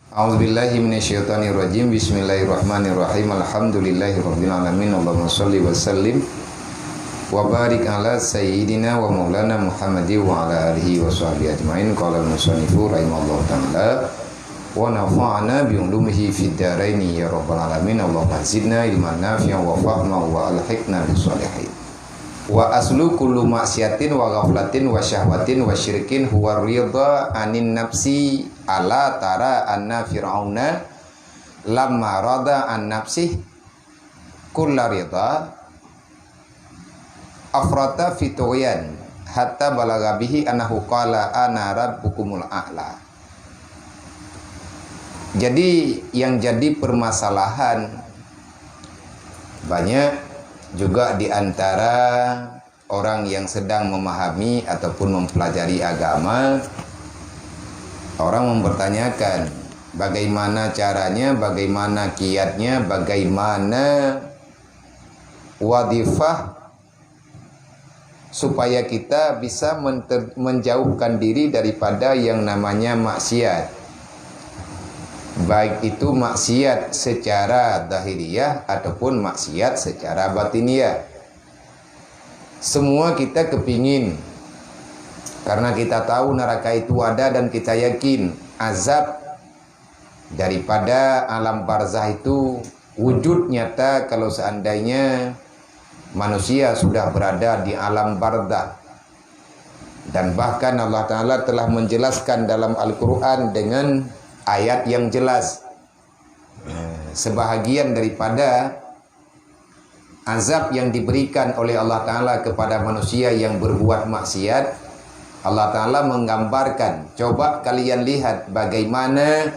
A'udzubillahi minasyaitonirrajim. Bismillahirrahmanirrahim. Alhamdulillahirabbil alamin. Allahumma shalli wa sallim wa barik ala sayyidina wa maulana Muhammadin wa ala alihi wa sahbihi ajmain. Qala al-musannifu rahimallahu ta'ala wa nafa'ana bi ulumihi fid dharain ya rabbal alamin. Allahumma zidna ilman nafi'an wa fahman wa alhiqna bis sholihin. Wa aslu kullu maksiatin wa ghaflatin wa syahwatin wa syirkin huwa ridha anin nafsi ala tara anna fir'auna lamma rada an nafsih kulla ridha afrata fi tughyan hatta balagha bihi annahu qala ana rabbukumul a'la. Jadi yang jadi permasalahan banyak juga di antara orang yang sedang memahami ataupun mempelajari agama. Orang mempertanyakan bagaimana caranya, bagaimana kiatnya, bagaimana wadifah supaya kita bisa menjauhkan diri daripada yang namanya maksiat. Baik itu maksiat secara zahiriyah ataupun maksiat secara batiniyah. Semua kita kepingin, karena kita tahu neraka itu ada dan kita yakin azab daripada alam barzah itu wujud nyata kalau seandainya manusia sudah berada di alam barzah. Dan bahkan Allah Ta'ala telah menjelaskan dalam Al-Quran dengan ayat yang jelas sebahagian daripada azab yang diberikan oleh Allah Ta'ala kepada manusia yang berbuat maksiat. Allah Ta'ala menggambarkan, coba kalian lihat bagaimana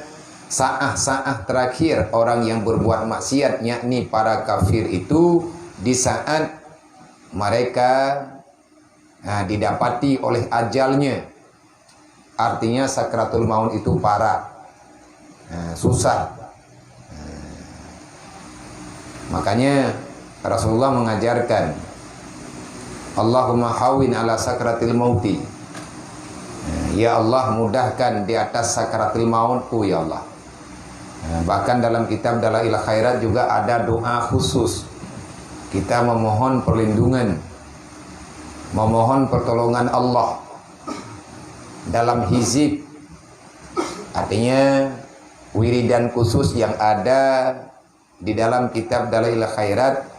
saat-saat terakhir orang yang berbuat maksiat, yakni para kafir itu, di saat mereka didapati oleh ajalnya. Artinya sakratul maut itu parah, susah. Makanya Rasulullah mengajarkan, Allahumma hawin ala sakratil mauti. Ya Allah, mudahkan di atas sakratil mautku ya Allah. Bahkan dalam kitab Dalail Khairat juga ada doa khusus. Kita memohon perlindungan, memohon pertolongan Allah dalam hizib. Artinya wiridan khusus yang ada di dalam kitab Dalail Khairat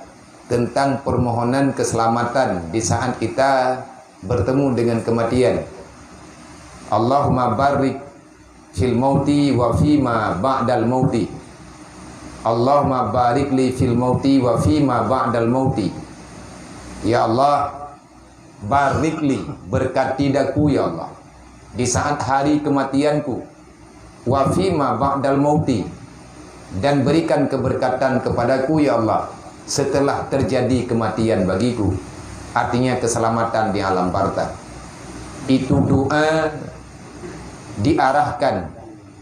tentang permohonan keselamatan di saat kita bertemu dengan kematian. Allahumma barik fil mauti wa fima ba'dal mauti. Allahumma barik li fil mauti wa fima ba'dal mauti. Ya Allah, barik li, berkati daku ya Allah di saat hari kematianku, wa fima ba'dal mauti, dan berikan keberkatan kepadaku ya Allah setelah terjadi kematian bagiku. Artinya keselamatan di alam barzah. Itu doa diarahkan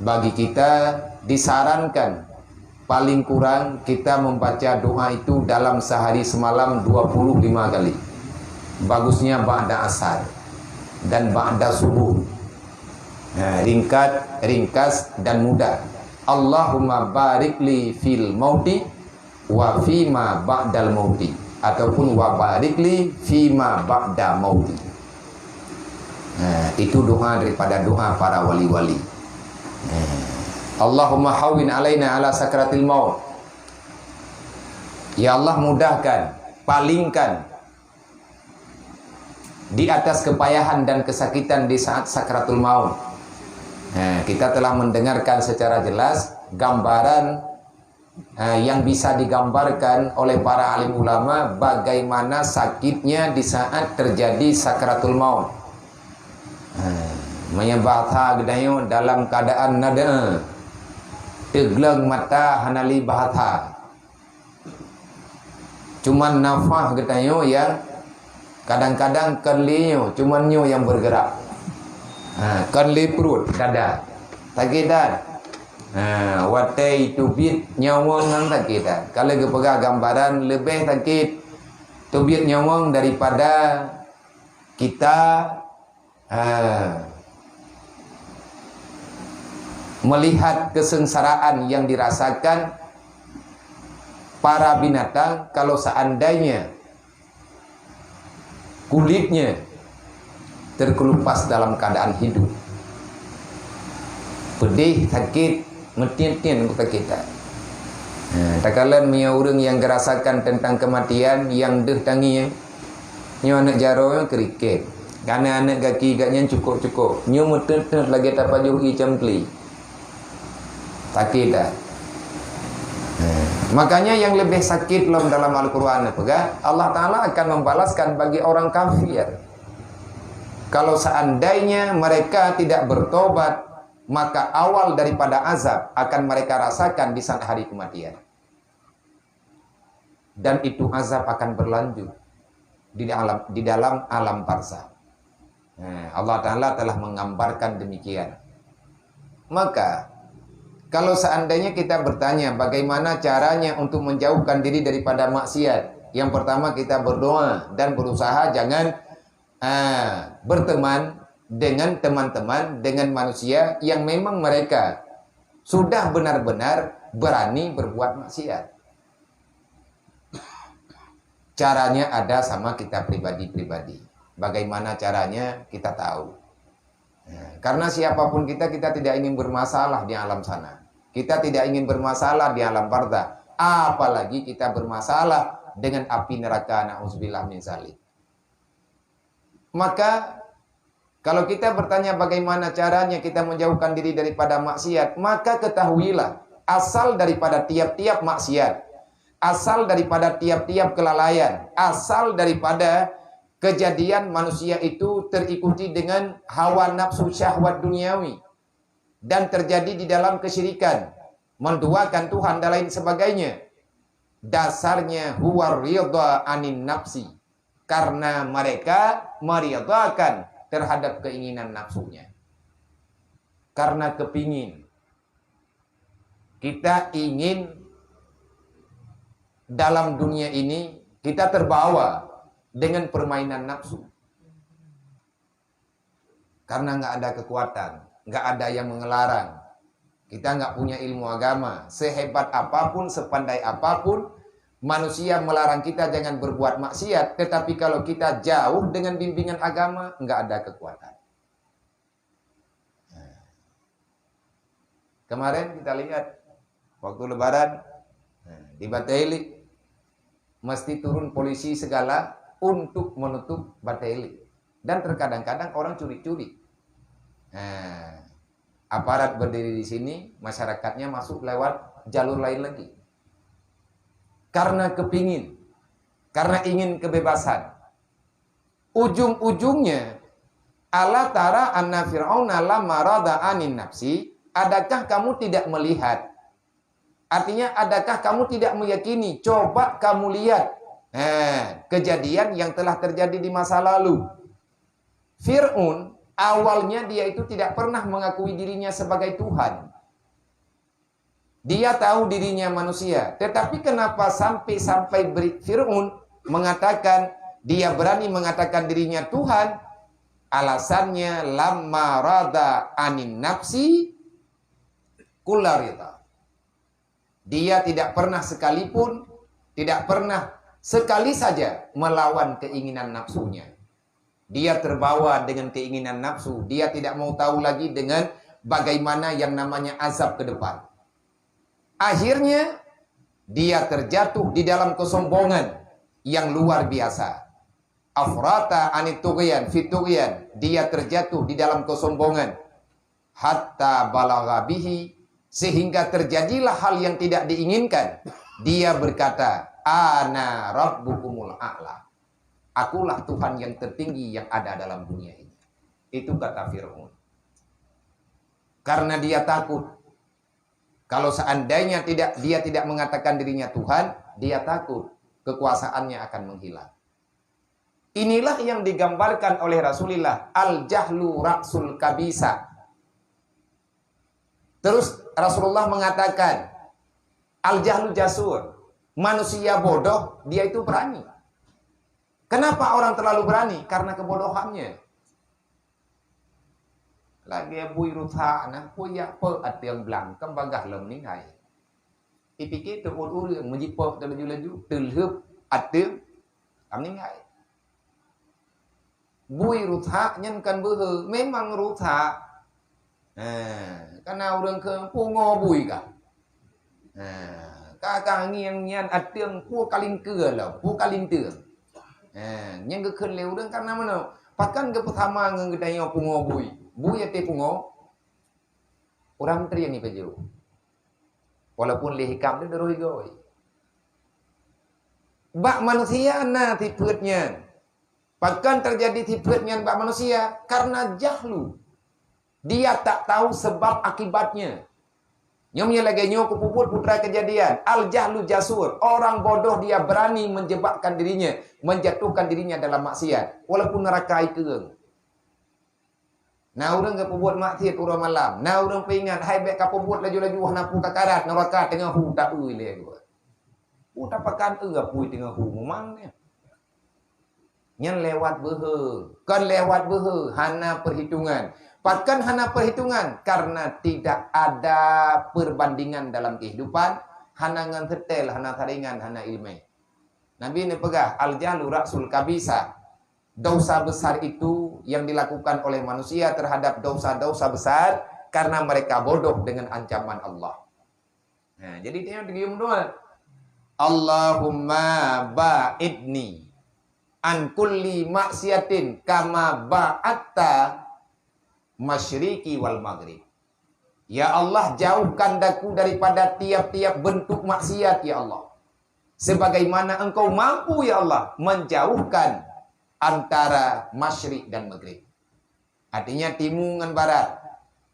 bagi kita, disarankan paling kurang kita membaca doa itu dalam sehari semalam 25 kali. Bagusnya ba'da asar dan ba'da subuh. Ringkas dan mudah. Allahumma barik li fil mauti wa fima ba'dal mauti, ataupun wa barik li fima ba'da mauti. Itu doa daripada doa para wali-wali. Allahumma hawin alaina ala sakratil maut. Ya Allah, mudahkan, palingkan di atas kepayahan dan kesakitan di saat sakratul maut. Kita telah mendengarkan secara jelas gambaran yang bisa digambarkan oleh para alim ulama bagaimana sakitnya di saat terjadi sakratul maut. Menyebabkan gedayo dalam keadaan nada, tegleng mata hanali bahatha. Cuman nafah gedayo yang kadang-kadang kenliyo cuman nyo yang bergerak. Kenli perut dada takidan. Watai tubit nyawang nang takidan. Kalau kepegang gambaran lebih takit tubit nyawang daripada kita melihat kesengsaraan yang dirasakan para binatang kalau seandainya kulitnya terkelupas dalam keadaan hidup. Pedih, sakit, metian-tian kata kita. Tak kala punya orang yang ngerasakan tentang kematian yang deh tanginya, nyo anak jaro kriket, karena anak kaki gaknya cukup-cukup, nyo mutet lagi tak pajuhi campli, sakit dah. Makanya yang lebih sakit dalam Al-Quran apa? Allah Ta'ala akan membalaskan bagi orang kafir. Kalau seandainya mereka tidak bertobat, maka awal daripada azab akan mereka rasakan di saat hari kematian. Dan itu azab akan berlanjut di dalam alam barzakh. Allah Ta'ala telah menggambarkan demikian. Maka kalau seandainya kita bertanya bagaimana caranya untuk menjauhkan diri daripada maksiat, yang pertama kita berdoa dan berusaha jangan berteman dengan teman-teman, dengan manusia yang memang mereka sudah benar-benar berani berbuat maksiat. Caranya ada sama kita pribadi-pribadi. Bagaimana caranya kita tahu. Karena siapapun kita tidak ingin bermasalah di alam sana. Kita tidak ingin bermasalah di alam barzakh. Apalagi kita bermasalah dengan api neraka, na'udzubillah min dzalik. Maka kalau kita bertanya bagaimana caranya kita menjauhkan diri daripada maksiat, maka ketahuilah asal daripada tiap-tiap maksiat, asal daripada tiap-tiap kelalaian, asal daripada kejadian manusia itu terikuti dengan hawa nafsu syahwat duniawi dan terjadi di dalam kesyirikan, menduakan Tuhan dan lain sebagainya. Dasarnya huwa ridha anin nafsi, karena mereka meridhakan terhadap keinginan nafsunya. Karena kepingin, kita ingin dalam dunia ini kita terbawa dengan permainan nafsu. Karena nggak ada kekuatan, nggak ada yang mengelarang. Kita nggak punya ilmu agama. Sehebat apapun, sepandai apapun, manusia melarang kita jangan berbuat maksiat. Tetapi kalau kita jauh dengan bimbingan agama, nggak ada kekuatan. Kemarin kita lihat waktu Lebaran di Bateli mesti turun polisi segala untuk menutup Bateli. Dan terkadang-kadang orang curi-curi. Aparat berdiri di sini, masyarakatnya masuk lewat jalur lain lagi. Karena kepingin, karena ingin kebebasan. Ujung-ujungnya, ala tara anna fir'auna lamma rada anin nafsi, adakah kamu tidak melihat? Artinya, adakah kamu tidak meyakini? Coba kamu lihat kejadian yang telah terjadi di masa lalu. Fir'aun, awalnya dia itu tidak pernah mengakui dirinya sebagai Tuhan. Dia tahu dirinya manusia. Tetapi kenapa sampai Fir'aun mengatakan, dia berani mengatakan dirinya Tuhan? Alasannya, lamma rada anin nafsi kullarita. Dia tidak pernah sekalipun, tidak pernah sekali saja melawan keinginan nafsunya. Dia terbawa dengan keinginan nafsu. Dia tidak mau tahu lagi dengan bagaimana yang namanya azab ke depan. Akhirnya, dia terjatuh di dalam kesombongan yang luar biasa. Afrata anit tughyan fit tughyan. Dia terjatuh di dalam kesombongan. Hatta balagha bihi, sehingga terjadilah hal yang tidak diinginkan. Dia berkata, ana rabbukumul a'la. Akulah Tuhan yang tertinggi yang ada dalam dunia ini. Itu kata Fir'aun. Karena dia takut. Kalau seandainya dia tidak mengatakan dirinya Tuhan, dia takut kekuasaannya akan menghilang. Inilah yang digambarkan oleh Rasulullah. Al-jahlu ra'sul kabisa. Terus Rasulullah mengatakan, al-jahlu jasur. Manusia bodoh, dia itu berani. Kenapa orang terlalu berani? Karena kebodohannya. lagi bui rusak nah puya pe atiang blang kam bagah lem ni ngai ipikir tu ur menjipok dalam laju terhub atiang am ni ngai bui rusak nyen kan beuh memang rusak karena orang ke pungo bui ka kakang ngiang nyan atiang pu kaling ke lah pu kaling te nyen ke ken leu deng karena mana pakan ke pertama ngedaya pungo bui ate pungo orang tri ni peju walaupun lihikam dia deroi goi bak manusia na tiputnya bahkan terjadi tiputnya bak manusia karena jahlu dia tak tahu sebab akibatnya nyomnya lagi nyok puput putra kejadian al jahlu jasur orang bodoh dia berani menjebakkan dirinya menjatuhkan dirinya dalam maksiat walaupun neraka ikeung nah orang ke puput maksiat urang malam nah orang peingat hai bek ka puput laju-laju hanapu kakarat neraka tengah hu tak ui le gua tapakan pui tengah hu memangnya nyan lewat beuh kan lewat beuh hana perhitungan bahkan hana perhitungan karena tidak ada perbandingan dalam kehidupan hana ngan tetel hana taringan hana ilmu nabi ni pegah al jahlu rasul kabisa dosa besar itu yang dilakukan oleh manusia terhadap dosa-dosa besar karena mereka bodoh dengan ancaman Allah. Nah, jadi dia diam doa. Allahumma ba'idni an kulli maksiatin kama ba'atta masyriqi wal maghrib. Ya Allah, jauhkan daku daripada tiap-tiap bentuk maksiat ya Allah. Sebagaimana Engkau mampu ya Allah menjauhkan antara masyrik dan maghrib. Artinya timur dengan barat.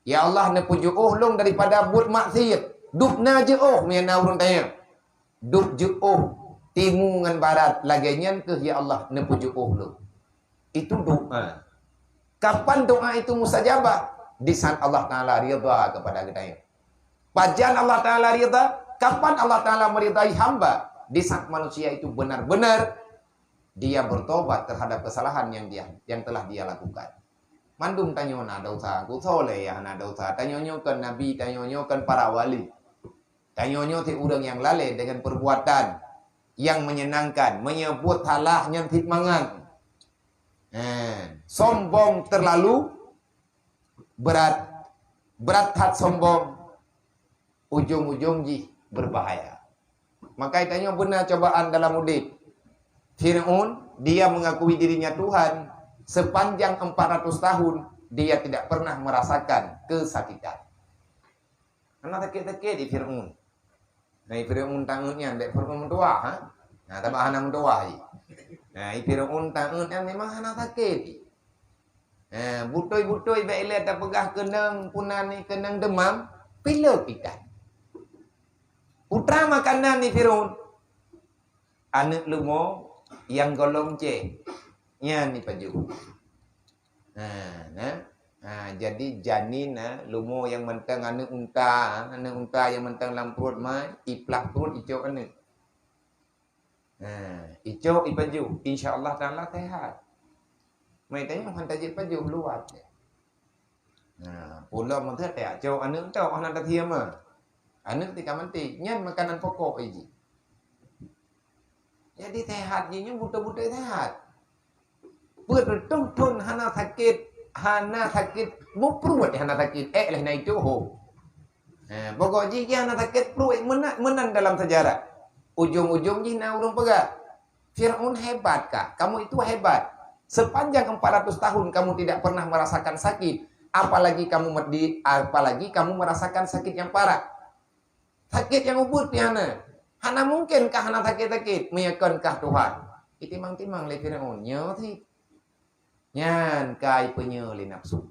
Ya Allah nepuju long daripada buat maksiat. Dup na je miana urang tanya. Dup je timur dengan barat laginya ke ya Allah nepuju long. Itu doa. Kapan doa itu mustajabah? Di saat Allah Taala ridha kepada kita. Pajan Allah Taala ridha, kapan Allah Taala meridai hamba? Di saat manusia itu benar-benar dia bertobat terhadap kesalahan yang telah dia lakukan. Mandum tanyo na dosa, ku soleh ya na dosa. Tanyonyo kan nabi, tanyonyo kan para wali. Tanyonyo ti urang yang lalai dengan perbuatan yang menyenangkan, menyebut halahnya hikmangan. Sombong terlalu berat hat sombong ujung-ujung berbahaya. Maka tanya benar cobaan dalam hidup. Fir'aun, dia mengakui dirinya Tuhan. Sepanjang 400 tahun, dia tidak pernah merasakan kesakitan. Karena sakit-sakit di Fir'aun. Nah, Fir'aun tangannya, dek Fir'aun tua. Nah, tambah anak tua. Nah, Fir'aun tangannya memang anak sakit. Butoi-butoi, baiklah tak pegah kenang, punan ni kenang demam, pilek ikan. Putra makanan ni Fir'aun. Anak lumo, yang golong C nya ni paju. Jadi janin lumo yang mentang anak unta yang mentang dalam perut mai iplak perut icok anak. Icok ipaju insyaallah taala sehat. Mai tanya hantaje paju luat. Pula mentah tak icok anak dak tiam anak tika mati nyan makanan pokok iji. Jadi sehat jinya buta-buta sehat. Bertonton hana sakit mupruat hana sakit lah na itu ho. Pokok ji hana sakit pruat menang dalam sejarah. Ujung-ujung ji na urang pegah. Fir'aun hebat kah? Kamu itu hebat. Sepanjang 400 tahun kamu tidak pernah merasakan sakit, apalagi kamu merasakan sakit yang parah. Sakit yang ubud piana. Hana mungkinkah hana sakit-sakit meyakinkah Tuhan? Itimang-timang le Fir'aun nyothi. Nyan kai penyeli nafsu.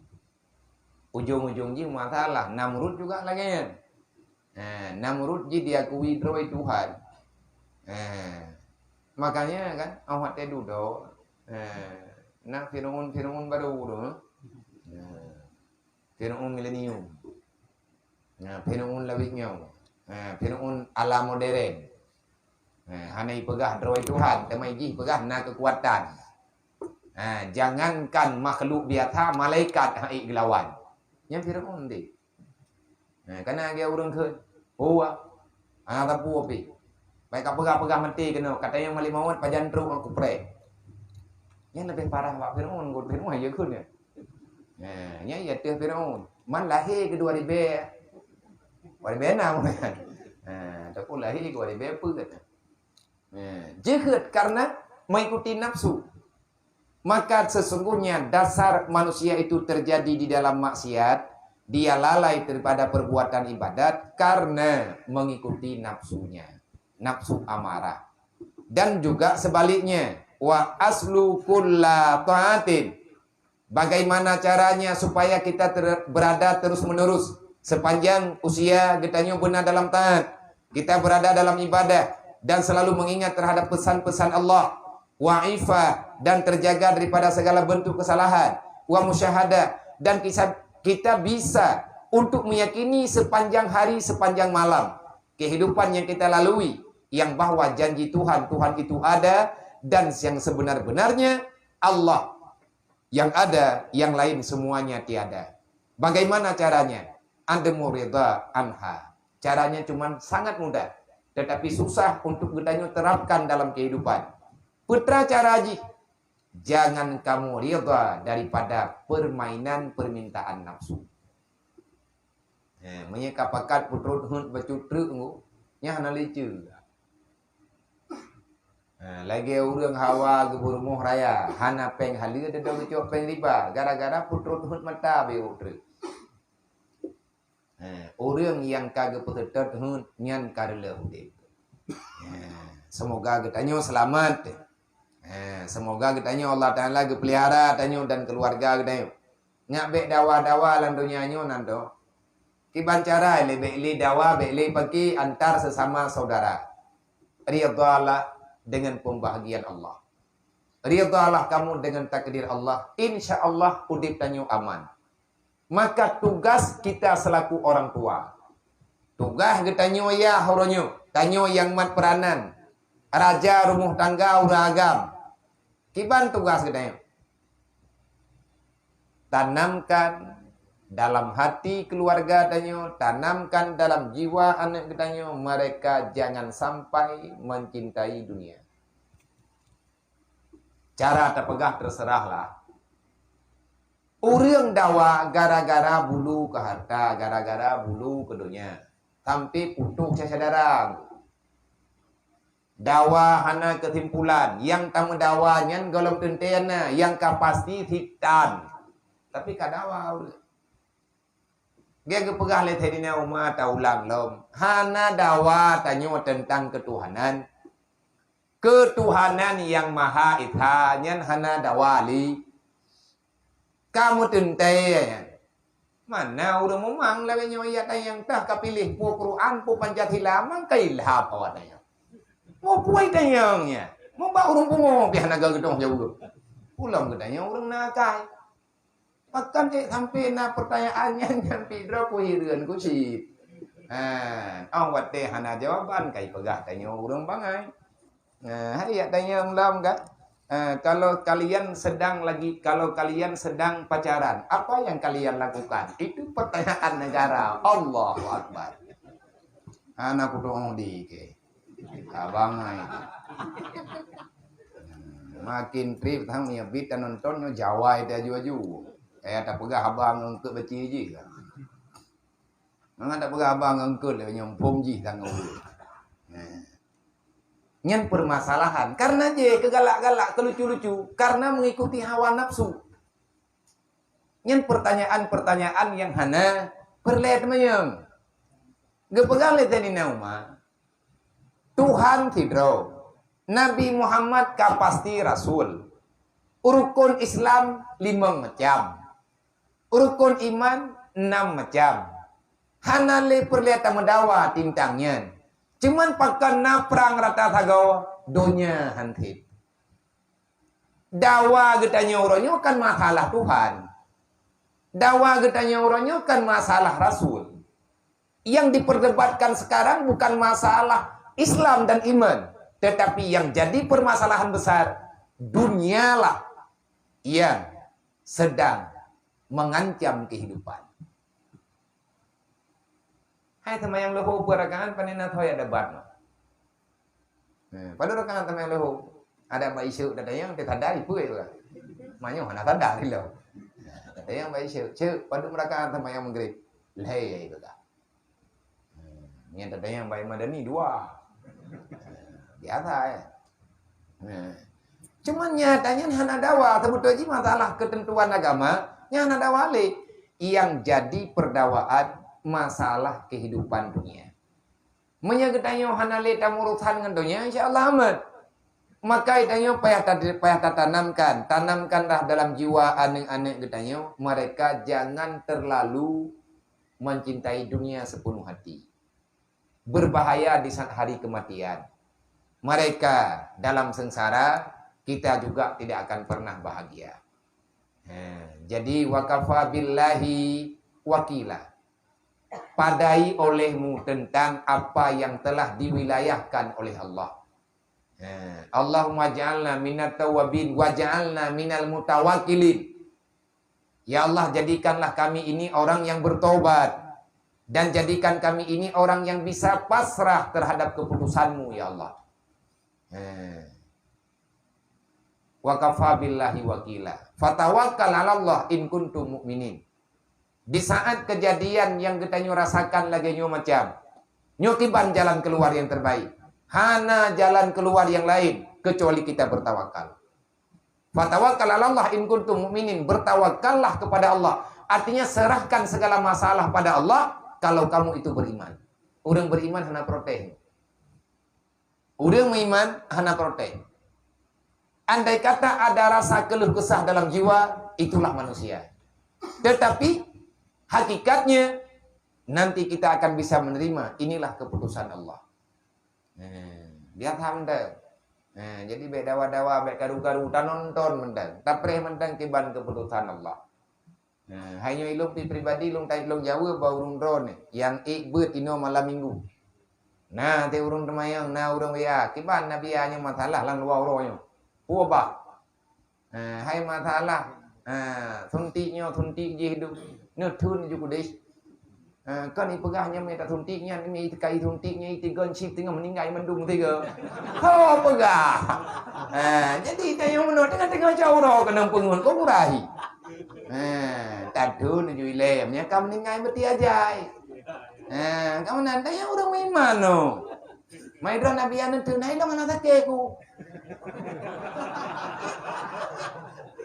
Ujung-ujung ji masalah Namrud juga lagi. Namrud ji diakui droi Tuhan. Makanya kan awak teh dudo. Nak Fir'aun baru tu. Fir'aun milenium. Fir'aun lawiknya. Fir'aun ala modern. Hanai pegah droi Tuhan, temai ji pegah na kekuatan. Jangankan makhluk biasa, malaikat hai gelawan. Nya Firaun di. Nah, karena dia orang ke, oh, tapu api. Baik pegah-pegah mati kena, katanya mali mawat pajantru aku pre. Nya lebih parah Pak Firaun, god Firaun aja kun ya. Nah, nya ya teh Firaun. Man lahir kedua ribe. Waribe na mo yan. Tapi lahir kedua ribe peut. Jihad karena mengikuti nafsu. Maka sesungguhnya dasar manusia itu terjadi di dalam maksiat. Dia lalai daripada perbuatan ibadat karena mengikuti nafsunya. Nafsu amarah. Dan juga sebaliknya. Wa aslu kulla ta'atin. Bagaimana caranya supaya kita berada terus menerus. Sepanjang usia kita benar dalam taat. Kita berada dalam ibadah. Dan selalu mengingat terhadap pesan-pesan Allah. Wa'ifah dan terjaga daripada segala bentuk kesalahan. Wa musyahadah dan kita bisa untuk meyakini sepanjang hari, sepanjang malam kehidupan yang kita lalui, yang bahwa janji Tuhan itu ada, dan yang sebenar-benarnya Allah yang ada, yang lain semuanya tiada. Bagaimana caranya? Andamu ridha anha. Caranya cuma sangat mudah, tetapi susah untuk kita terapkan dalam kehidupan. Putra caraji, jangan kamu ridha daripada permainan permintaan nafsu. Menyeka pakat putrut hun bacutruk ngu, nya hana licu. Lagi urang hawa gebur muh raya, hana peng halia dedang ngecok peng riba, gara-gara putrut hun mata be utruk. Orang yang kagak putrut hun nyan karela udip. Semoga kita selamat. Semoga kitanya Allah Ta'ala pelihara tanyo dan keluarga kita. Ngabek dawa-dawa lan dunia nyo nando. Kiban cara lebek dawa bek pagi antar sesama saudara. Ridhalah dengan pembahagian Allah. Ridhalah kamu dengan takdir Allah. Insya Allah udip tanyo aman. Maka tugas kita selaku orang tua. Tugas kita ya horonyo. Tanyo yang mat peranan. Raja rumah tangga uragam. Kiban tugas kita. Tanamkan dalam hati keluarga tanyo, tanamkan dalam jiwa anak kita, mereka jangan sampai mencintai dunia. Cara terpegah terserahlah. Urang dawa gara-gara bulu ke harta, gara-gara bulu ke dunia. Sampai putus saudara. Dawa hana kesimpulan. Yang tamu dawanya golong tentena, yang kapasti hitan. Tapi kadawa dia kepegah le tadina umat ulang lom. Hana dawa tanyo tentang ketuhanan. Ketuhanan yang maha esa nyan hana dawali. Kamu tentenya. Mana udah memang lagi nyoyat yang tak kapilih pu Quran pu Pancasila mang kailha pawadanya. Mau puai tanyangnya, mau bawa urung pungo biar naga gedong jauh. Pulang gedanya urung nakai. Pakan sampai na pertanyaannya nyampe dro kuhiruan kusit. Awat teh hana jawaban kai pegah tanya urung bangai. Hari ya tanya lam kan. Kalau kalian sedang pacaran, apa yang kalian lakukan? Itu pertanyaan negara. Allahu Akbar. Anak kudong di ke. Abangai. Makin trip thang nya bit nontonnya Jawa itu aju-aju. Tak pegah abang engke beci ji kan. Nang tak pegah abang engke le nyompong ji tang ulu. Nyen permasalahan karena je kegalak-galak kelucu-lucu karena mengikuti hawa nafsu. Nyen pertanyaan-pertanyaan yang hana perlet mayang. Gepegang le tadi nauma. Tuhan tidro. Nabi Muhammad kapasti Rasul. Rukun Islam 5 macam. Rukun iman 6 macam. Hanale perlihat mendawa tintangnya. Cuman pakai naprang rata tagaw dunia hantit. Dawa getanya orangnya kan masalah Tuhan. Dawa getanya orangnya kan masalah Rasul. Yang diperdebatkan sekarang bukan masalah Islam dan iman, tetapi yang jadi permasalahan besar dunialah yang sedang mengancam kehidupan. Hai semayang lohor berakaan panena thoy ada bat. Pada rakaat semayang lohor ada bayi syuk datang yang tadari pun itu lah. Manyo hana tadari lo. Yang bayi syuk pada rakaat semayang maghrib. Leh itu dah. Yang datang yang bayi madani dua. Biasa ya. Cuman nyatanya hana dawa sebetulnya masalah ketentuan agama nya hana dawa yang jadi perdawaan masalah kehidupan dunia. Menyagetanyo hana leta urusan dengan dunia insyaallah amat. Maka itanyo payah tanamkanlah dalam jiwa anak-anak getanyo mereka jangan terlalu mencintai dunia sepenuh hati. Berbahaya di saat hari kematian. Mereka dalam sengsara, kita juga tidak akan pernah bahagia. Jadi wakafa billahi wakila. Padai olehmu tentang apa yang telah diwilayahkan oleh Allah. Allahumma ja'alna minat tawabin wa ja'alna minal mutawakkilin. Ya Allah, jadikanlah kami ini orang yang bertobat dan jadikan kami ini orang yang bisa pasrah terhadap keputusanmu ya Allah. Wa kafa billahi wakila. Fatawakkal 'ala Allah in kuntum mu'minin. Di saat kejadian yang kita rasakan lagi macam nyokiban jalan keluar yang terbaik. Hana jalan keluar yang lain kecuali kita bertawakal. Fatawakkal 'ala Allah in kuntum mu'minin. Bertawakallah kepada Allah. Artinya serahkan segala masalah pada Allah kalau kamu itu beriman. Orang beriman hana protes. Orang beriman hana protes. Andai kata ada rasa keluh kesah dalam jiwa, itulah manusia. Tetapi hakikatnya nanti kita akan bisa menerima inilah keputusan Allah. Lihat hamdan. Jadi baik dawa-dawa, baik karu-karu, nonton mendang. Tapreh mendang kiban keputusan Allah. Hanya ilung pribadi, ilung tai ilung Jawa, bau urung drone. Yang ikbet ino malam minggu. Nah, te urung temayang, nah urung ya. Kiban nabi hanya masalah lang luar royo. Puaba. Hai masalah. Suntiknya, suntik je hidup. Nutun juga deh. Kan ni pegahnya minta suntiknya, ni kai suntiknya itu gonship tengah meninggal mendung tiga. Kau pegah. Jadi tanya menurut tengah jauh kena pengun kau kurahi. Tadu nuju ilemnya kamu meninggal beti ajai. Kamu nanti yang orang iman no. Maidron Nabi anu tu nai dong anak sakeku.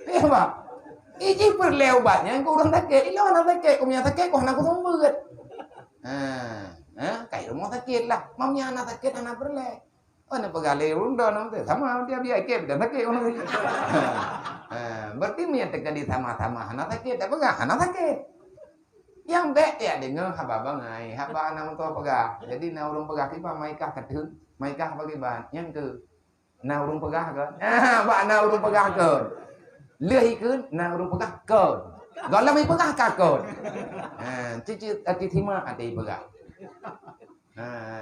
Ya pak. Iji perleu batnya kau orang sakit, ilang anak sakit, kau punya sakit, kau anak kau sumber. Kayak rumah sakit lah, mamnya anak sakit, anak perleu. Oh, anak pegale undo nanti sama dia biar kep dan sakit orang ini. Berarti menyatakan di sama-sama anak sakit, apa enggak anak sakit. Yang baik ya dengar haba bangai, haba anak tua pegah. Jadi na urung pegah kita maikah ketun, maikah bagi bahan yang ke. Na urung pegah ke, ba na urung pegah ke. Leh ikut, na urung pegah ke. Galam ai pegah ka ke. Cici ati thima ati pegah.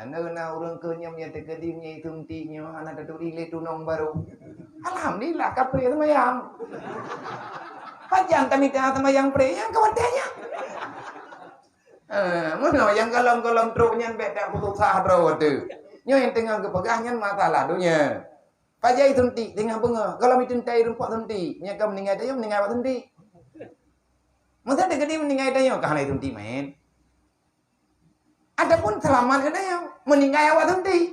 Na urung ke nyam nya te kedimnya itu tinya anak tu ile tunong baru. Alhamdulillah kapre semayang. Hajan tamita semayang pre yang kawadanya. Mana yang golong-golong truknya beda putus sah bro tu. Nyo yang tengah kepegahnya masalah dunia. Pajai tunti tengah bunga. Kalau itu tai rumput tunti, nya kau meninggal dia meninggal apa tunti. Masa dia gede meninggal dia kahana tunti main. Adapun selamat kena yang meninggal awak tunti.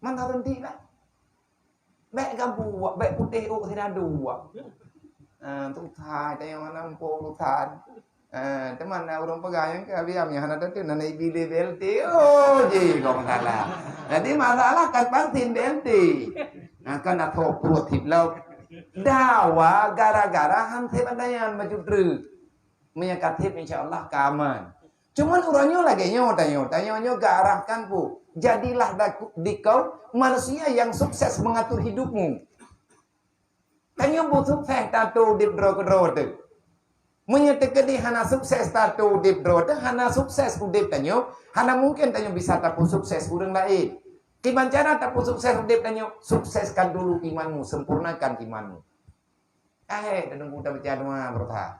Mana tunti lah. Baik gambu, baik putih oh tidak dua. Tuhan dia yang mana pun Tuhan. Teman orang pegawai yang biamnya hana tu nana ibili BLT. Oh je kau masalah. Jadi masalah kan pangsin BLT. Kan atau perut hiplau. Dawa gara-gara hansip andayan maju terus. Menyakatip insyaAllah keaman. Cuman orangnya lagi tanya gak arahkan pu. Jadilah di kau manusia yang sukses mengatur hidupmu. Tanya bu sukses tato di bro tu. Menyatakan di hana sukses tato udip drone, hana sukses udip tanyo, hana mungkin tanyo bisa tapu sukses urang lain. Kiman cara tapu sukses udip tanyo, sukseskan dulu imanmu, sempurnakan imanmu. Tanung kita baca doa bertah.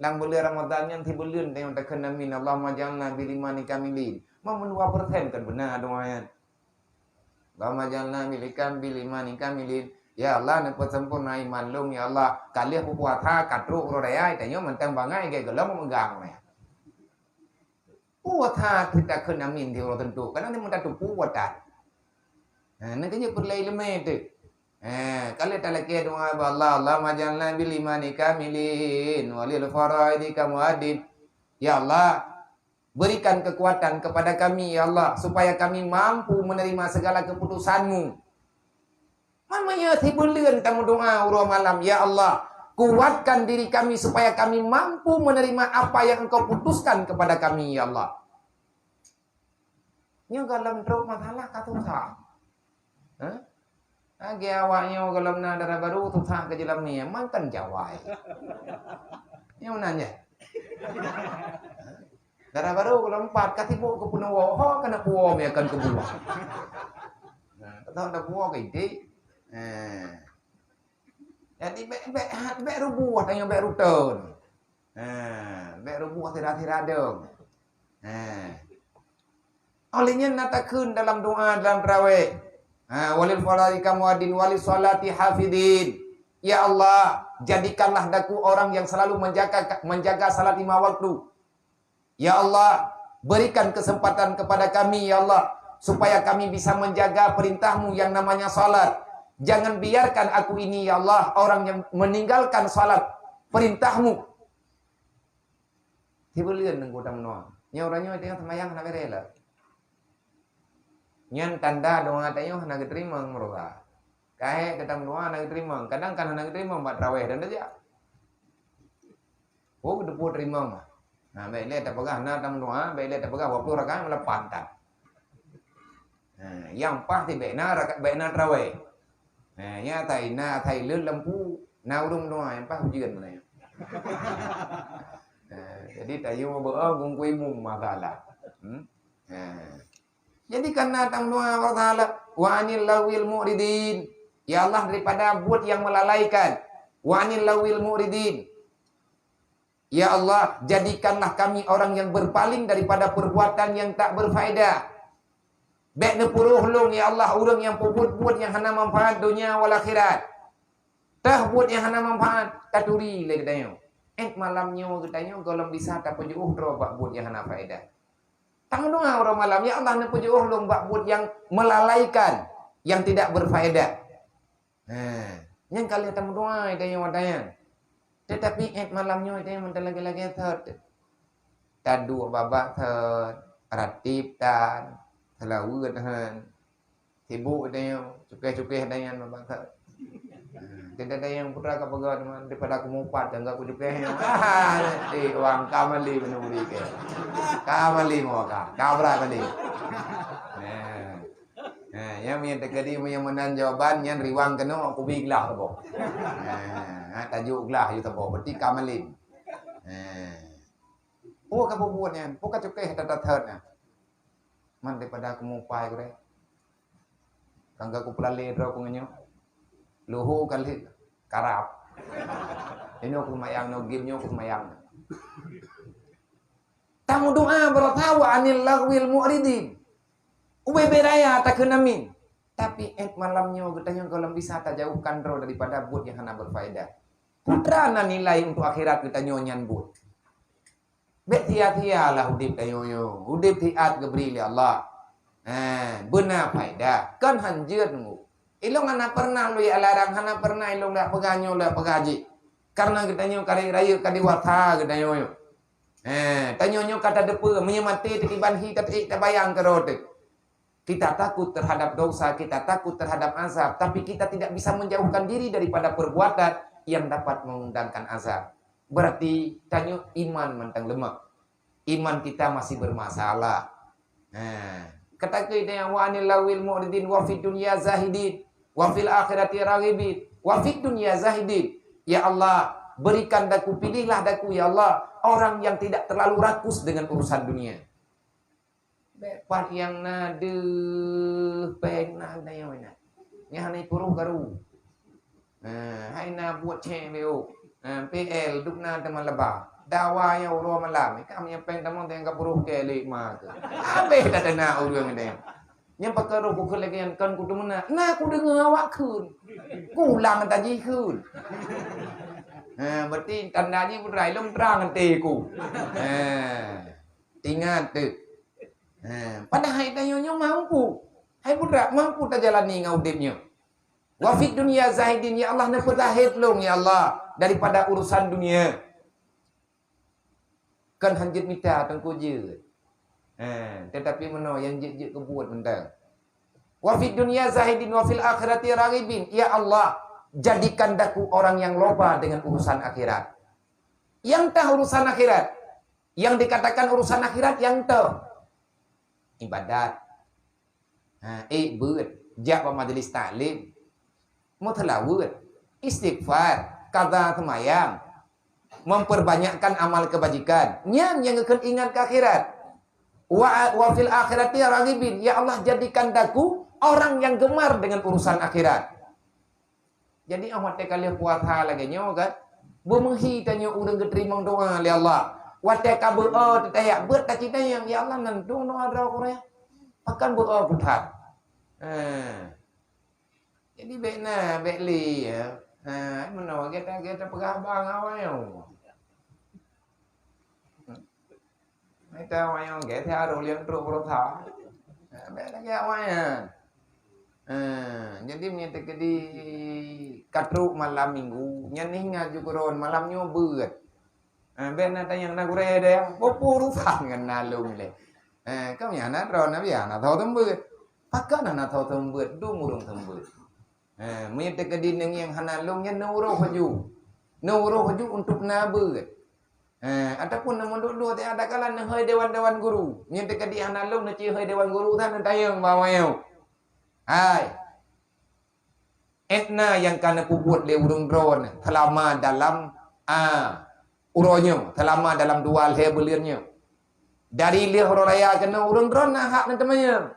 lang bulan Ramadan yang ti bulan tayong takkan amin Allahumma ja'alna bil imani kamilin. Memenuhi persen kan benar doanya. Allahumma ja'alna bil imani kamilin. Ya Allah nak sempurna iman long ya Allah. Kali aku puasa katru rodai tanya mentang bangai ke gelam memegang ya. Puasa kita kena amin di orang tentu. Karena ni mentang tu puasa. Nah, kanya perlai lemah tu. Kalau tak lagi doa Allah, Allahumma ja'alna bil imani kamilin walil faraidi kamuadin. Ya Allah, berikan kekuatan kepada kami ya Allah supaya kami mampu menerima segala keputusan-Mu. Mamanya tibulian tamu doa urang malam, ya Allah, kuatkan diri kami supaya kami mampu menerima apa yang Engkau putuskan kepada kami ya Allah. Nya dalam drop masalah kata Agi awaknya kalau nak darah baru tu tak ke dalam ni mantan jawai. Yang nanya. Darah baru kalau 4 katibu ke punawa, ha kena puwa me akan ke buah. Tahu dah puwa ke ide. Jadi be rubuh tanya be ruton. Be rubuh tira-tira dong. Olehnya natakeun dalam doa dalam tarawih. Walil faraika muadin walil salati hafidin. Ya Allah, jadikanlah daku orang yang selalu menjaga salat 5 waktu. Ya Allah, berikan kesempatan kepada kami ya Allah supaya kami bisa menjaga perintah-Mu yang namanya salat. Jangan biarkan aku ini ya Allah orang yang meninggalkan salat perintah-Mu. Tibulian nang godam no. Nya orangnya tengah semayang nak berela. Nyan tanda doa tayo nak terima mereka. Kae ketang doa nak terima. Kadang kan nak terima buat tarawih dan aja. Oh depo terima mah. Nah, baik lihat tak pegah nak tam doa, baik lihat tak pegah 20 rakaat malah pantat. Yang pasti baik na tarawih. Ya thai lươn lampu na urung doa yang pas ujian mana. Jadi tayo bữa cũng quy mùng masalah. Jadi karena tang doa Allah Ta'ala wa anil lawil mu'ridin. Ya Allah daripada buat yang melalaikan. Wa anil lawil mu'ridin. Ya Allah jadikanlah kami orang yang berpaling daripada perbuatan yang tak berfaedah. Baik nepuruh long ya Allah orang yang buat yang hana manfaat dunia wal akhirat. Tah buat yang hana manfaat katuri le katanya. Malamnya katanya golong bisa tak pujuh robak buat yang hana faedah. Tang doa orang malam, ya Allah nak puji ulung buat yang melalaikan, yang tidak berfaedah. Yang kali tang doa itu yang wadanya. Tetapi malamnya itu yang mentah lagi-lagi third. Tadu babak third, ratib tan, selawat tan, sibuk itu yang cukai-cukai itu yang babak third. Tidak ada yang putra kepegat daripada aku mumpat dan aku juga uang kamali menuri ke kamali mau kabra kali. Yang minta kadi yang menan jawaban yang riwang kena aku biglah tebo. Tajuk glah itu tebo berarti kamali. Oh kamu buatnya, pokok cukai tata-tata. Man daripada aku mumpai kore. Kangga aku pelali ro kungenyo. Luhu kali karap. Ini aku mayang no gimnyo aku mayang. Tamu doa bertawa anil lagwil mu'ridin. Ube beraya tak kenamin. Tapi malamnya getanya kalau bisa tak jauhkan roh daripada buat yang hana berfaedah. Putrana nilai untuk akhirat kita nyonyan buat. Bet tia-tia lah udip tayo. Udip tiat gebri Allah. Benar faedah. Kan hanjir nunggu. Ilong hana pernah lui alarang hana pernah ilong dak peganyo dak pegaji. Karena getanyo kari raya kadi warta getanyo. Tanyonyo kata depe menyemati tiban hi tapi tak bayang kerote. Kita takut terhadap dosa, kita takut terhadap azab, tapi kita tidak bisa menjauhkan diri daripada perbuatan yang dapat mengundangkan azab. Berarti tanyo iman mentang lemah. Iman kita masih bermasalah. Kata kita yang wa anil lawil mu'ridin wa fid dunya zahidin. Wa fil akhirati raghibin wa fid dunya zahidin. Ya Allah, berikan daku, pilihlah daku ya Allah orang yang tidak terlalu rakus dengan urusan dunia. Bepat yang nade peng nade yang mana? Yang hanai puruh garu. Hai na buat cewek PL duk na teman lebah. Tawa yang urang malam. Kami yang peng tamang tengah buruh kelik mah. Habis dah tenang urang ni. Yang perkara ku lagi yang kan ku mana. Nah ku dengar awak kun. Ku ulang tadi kun. Berarti tandanya berai long terang nanti ku. Ingat tu. Padahal dia mampu. Hai budak mampu tak jalani ngaudipnya. Wa fid dunya zahidin ya Allah nak zahid long ya Allah daripada urusan dunia. Kan hanjit mita tengku je. Tetapi mana yang je kebuat mentang. Wa fid dunya zahidin wa fil akhirati raghibin. Ya Allah, jadikan daku orang yang loba dengan urusan akhirat. Yang tahu urusan akhirat. Yang dikatakan urusan akhirat yang tahu ibadat. Beut, jak majlis taklim. Mutlawud, istighfar, qada semayang. Memperbanyakkan amal kebajikan. Yang akan ingat ke akhirat. Wa fil akhirati raghibin. Ya Allah, jadikan daku orang yang gemar dengan urusan akhirat. Jadi awak kali puasa lagi nyo kan. Bermenghi tanya urang keterima doa oleh Allah. Wate ka berdoa tetayak ber tak kita yang ya Allah nan doa doa Korea. Akan berdoa putar. Jadi baiklah baikli ya. Mana kita pegah bang awak yo. Mấy tao ai không ghé theo đồ liên trụ pro thảo. Bé nó nghe ai jadi minta ke di katru malam minggu nyanyinya jukuron malamnya beut. Ben ada yang nak gure deh, popuru fangan nalung le. Kau yang nak ron nabi anak tahu tembeut. Pakai anak tahu tembeut, du murung tembeut. Minta ke di yang hanalungnya nuro haju untuk nabeut. Ataupun namun dulu tak ada kalan nak hai dewan guru. Minta ke di hanalung nak hai dewan guru tan tayang bawau. Hai. Etna yang kana pubut le urung drone selama dalam uronyo, selama dalam dua le bulannya. Dari le raya kena urung drone nak hak nan temanya.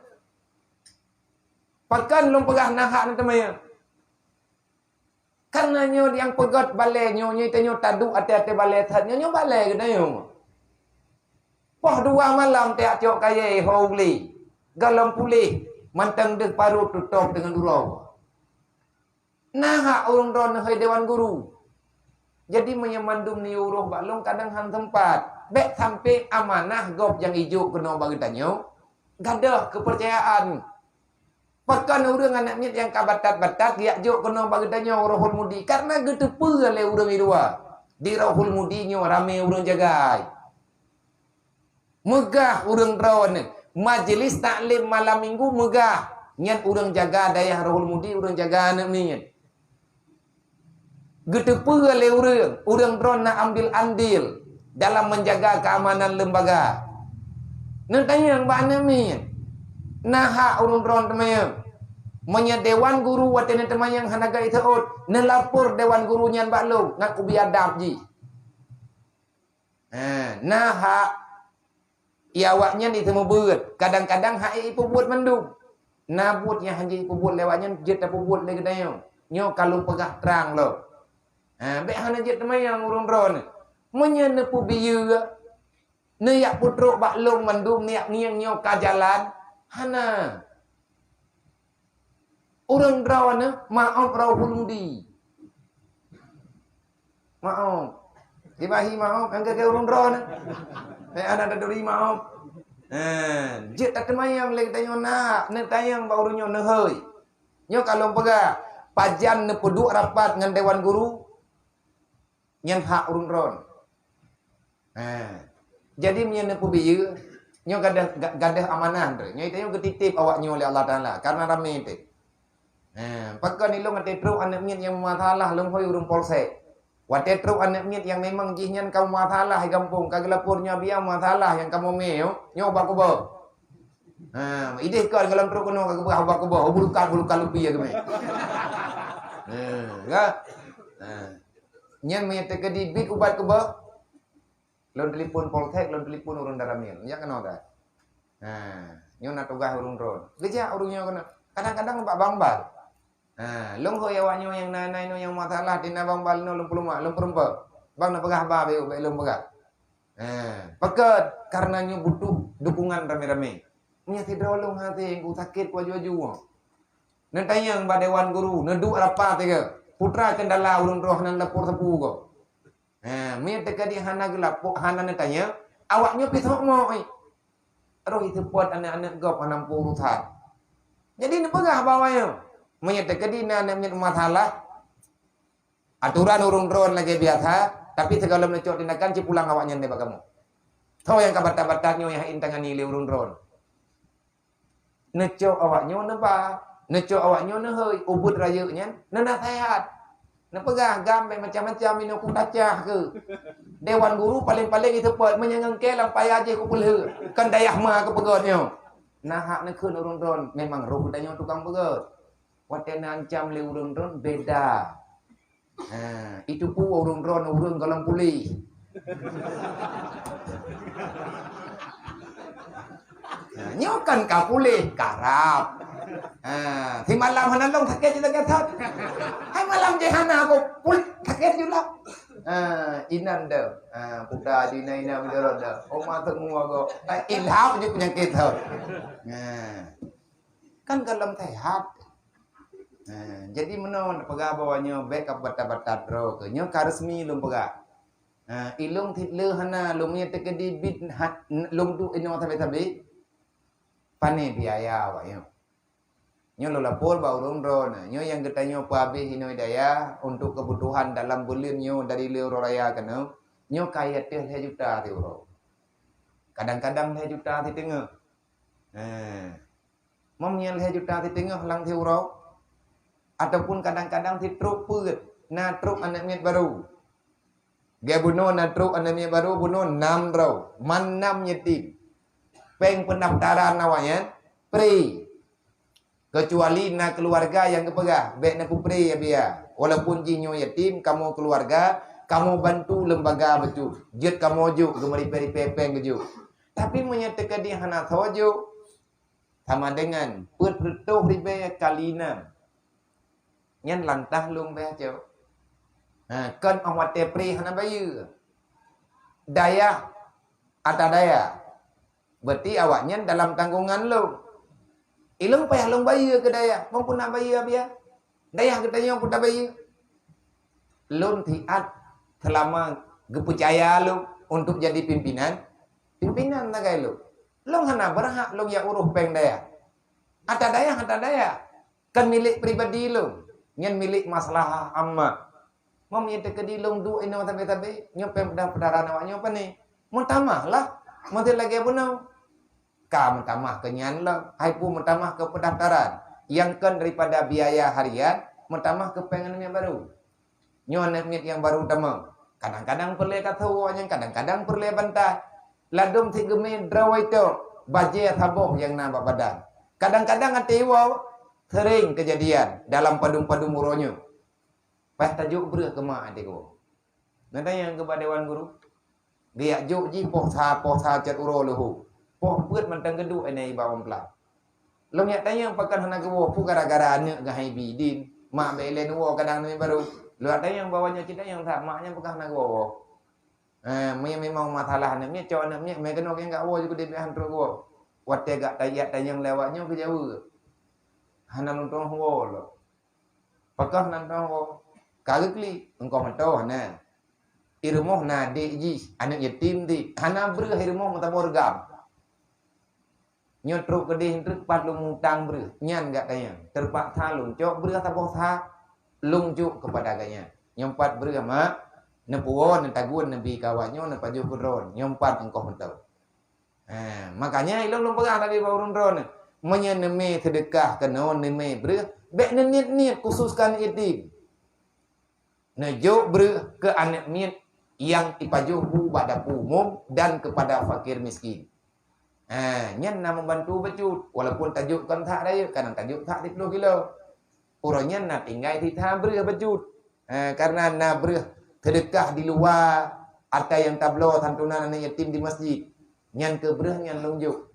Pakan long pegah nak hak nan temanya. Karena nyo yang pegat balai nyo tanyo tadu ate balai that nyo balai ke nyo. Poh dua malam tak cok kaya holy. Galam pulih mantang dek paru tutup dengan urau. Nah urung ron hai dewan guru. Jadi menyemandum ni uruh baklong kadang han tempat. Bek sampai amanah gop yang hijau kena bagi tanyo. Gadah kepercayaan. Pakan urang anaknya yang kabatat-batat dia jok kena bagi tanyo rohul mudi karena getepe le urang idua. Di rohul mudinyo rame urang jagai. Megah urang ron. Majlis taklim malam minggu megah. Nyan urang jaga daya rohul mudi urang jaga anak ni. Getepe le urang ron nak ambil andil dalam menjaga keamanan lembaga. Nentanya yang bana min. Nah urang ron temanya. Menya dewan guru watene temanya yang hanaga itaut. Nelapor dewan guru nyan baklong ngaku biadab ji. Nah iawaknya ditemu beut. Kadang-kadang hak ipu buat mendung. Nabutnya haji ipu buat lewatnya jet ipu buat lagi dayo. Nyo kalau pegah terang lo. Bek hana jet temayang urung ron. Menyenepu biyu. Neyak putruk baklong mendung niak niang nyo kajalan. Hana. Urang ron maaf rahul mudi. Maaf. Dibahi maaf angka ke urang ron. Anak daduri maaf. Jet tak temayang lagi tanya nak. Ne tayang baru nyo ne hoi. Nyo kalau pegah. Pajan ne peduk rapat dengan dewan guru. Nyan hak urung ron. Jadi menyen ne biyu. Nyo gadah amanah tu. Nyo itu ketitip awak nyo oleh Allah Taala. Karena ramai tu. Pakai ni long ate tru anak mian yang masalah long hoi urung polsek. Wate tru anak mian yang memang jihnya kau masalah di kampung kagelapurnya biar masalah yang kamu meo nyoba kubo. Ide kau dalam tru kono kagubah kubo bulukan lupi ya keme. Ga. Nyan me te kedi bit ubat kubo. Lon telefon polsek, lon telefon urung daramil. Ya kena ta. Nyo na tugah urung ron. Geja urung nyo kena. Kadang-kadang pak bangbal. Long ho yawanyo yang nanay no yang masalah tina bangbal no long peluma long perempa. Bang na pegah ba beu long pegah. Pekat karenanya butuh dukungan rame-rame. Nya tidolong hati ku sakit ku aju-aju. Nentayang ba dewan guru, neduk apa tiga. Putra kendala ulun roh nan lapor sapu ko. Mia teka di hana gelap, hana nentanya, awaknya pisau mo oi. Roh itu buat anak-anak gop 60 tahun. Jadi ni pegah bawahnya. Mia teka di anak masalah. Aturan urung drone lagi biasa, tapi segala melecok tindakan ci pulang awaknya ne bagamu. Tahu yang kabar-kabarnya yang intangan ni urung drone. Necok awaknya ne ba, necok awaknya ne hơi ubud rayanya, ne nasihat. Ne pegah gambe macam-macam ini aku dacah ke. Dewan guru paling-paling itu buat menyengengke lampai aja ku pelhe. Kan dayah ma ke pegatnya. Nah hak ne keun urung drone memang roh danya tukang pegat. Watena ancam le urung drone beda. Itu pun urung drone urung galang pulih. Nyokan ka pulih karap. Thì malam hanan long sakit juga kata. Hai malam je hana aku pul sakit juga. Inan dah. Putra di naina bidara dah. Oma temu aku. Ilham je penyakit tu. Kan galam sehat. Jadi menon pegah bawanya baik ke bata-bata tro ke nyo karesmi lum pegah. Ilung title hana lumnya tekedi bit lum tu ino tabe-tabe. Pane biaya awaknya. Nyo lo lapor ba urung ron. Nyo yang getanyo pabe hinoi daya untuk kebutuhan dalam bulan nyo dari leo raya kana. Nyo kaya 3 juta ti uro. Kadang-kadang 3 juta ti tengah. Mom nyel 3 juta ti tengah lang ti uro. Ataupun kadang-kadang ti truk put, na truk anak miat baru. Dia bunuh na truk anak miat baru bunuh 6 raw, man 6 yatim. Peng pendaftaran awaknya, free. Kecuali na keluarga yang kepegah, baik na kupri ya biar. Walaupun jinyo yatim, kamu keluarga, kamu bantu lembaga betul. Jet kamu juk, gemari peri-pepeng kejuk. Tapi menyatakan dia hana tawajuk, sama dengan put-putuh ribe kalina. Nhân lantah luôn bé cháu. Kan awat tepri hana bayu. Daya atau daya. Berarti awaknya dalam tanggungan lu. Ilung payah long bayu ke daya. Mampu nak bayu abia. Daya katanya pun tak bayu. Lun tiat selama kepercaya lu untuk jadi pimpinan. Pimpinan tak gay lu. Long hana berhak long ya uruh peng daya. Atau daya. Kan milik pribadi lu. Nyen milik masalah amma. Mau minta ke dilung du ino tabe-tabe nyopem pendaftaran awaknya apa ni? Mentamah lah. Mesti lagi bunuh. Ka mentamah ke nyan lah. Hai pun mentamah ke pendaftaran. Yang kan daripada biaya harian mentamah ke pengen yang baru. Nyon net yang baru tamang. Kadang-kadang perlu kata awaknya, kadang-kadang perlu bantah. Ladum tigeme drawai tu baje taboh yang nampak badan. Kadang-kadang ati wow sering kejadian dalam padum-padum muronyo. Pas tajuk berah ke mak adik ko. Nanti yang kepada dewan guru. Dia juk ji poh sa cat uro lehu. Poh put mantang geduk enai bawang pelak. Long yak tanya pakan hana kewo pu gara-gara ane gahai bidin. Mak belen wo kadang ni baru. Lu tanya yang bawanya kita yang tak maknya pakan hana kewo. Memang masalah ane cok ane me kena yang gak wo juga dia hantar kewo. Wat tegak tayang lewatnya ke jauh. Hana lontong ho lo. Pakah nantong ho. Kagli engkau mentau hana. Irmoh na deji anak yatim di. Hana ber irmoh mutabor gam. Nyotruk kedih truk pat lung mutang ber. Nyan gak tanya. Terpaksa lung cok ber taboh sa lung juk kepada ganya. Nyompat ber mak nepuon nentagun nabi kawanyo nepaju kudron. Nyompat engkau mentau. Makanya ilung lung pegah tadi baurun drone. Menyenemi sedekah ke non neme ber bek niat khususkan yatim nejo ber ke anak miat yang ipajuhu pada umum dan kepada fakir miskin. Nyen nak membantu becut walaupun tajuk kan tak ada kadang tajuk tak 10 kilo urangnya nak tinggal di ta ber becut karena nak ber sedekah di luar atau yang tablo santunan anak yatim di masjid nyen ke ber nyen lunjuk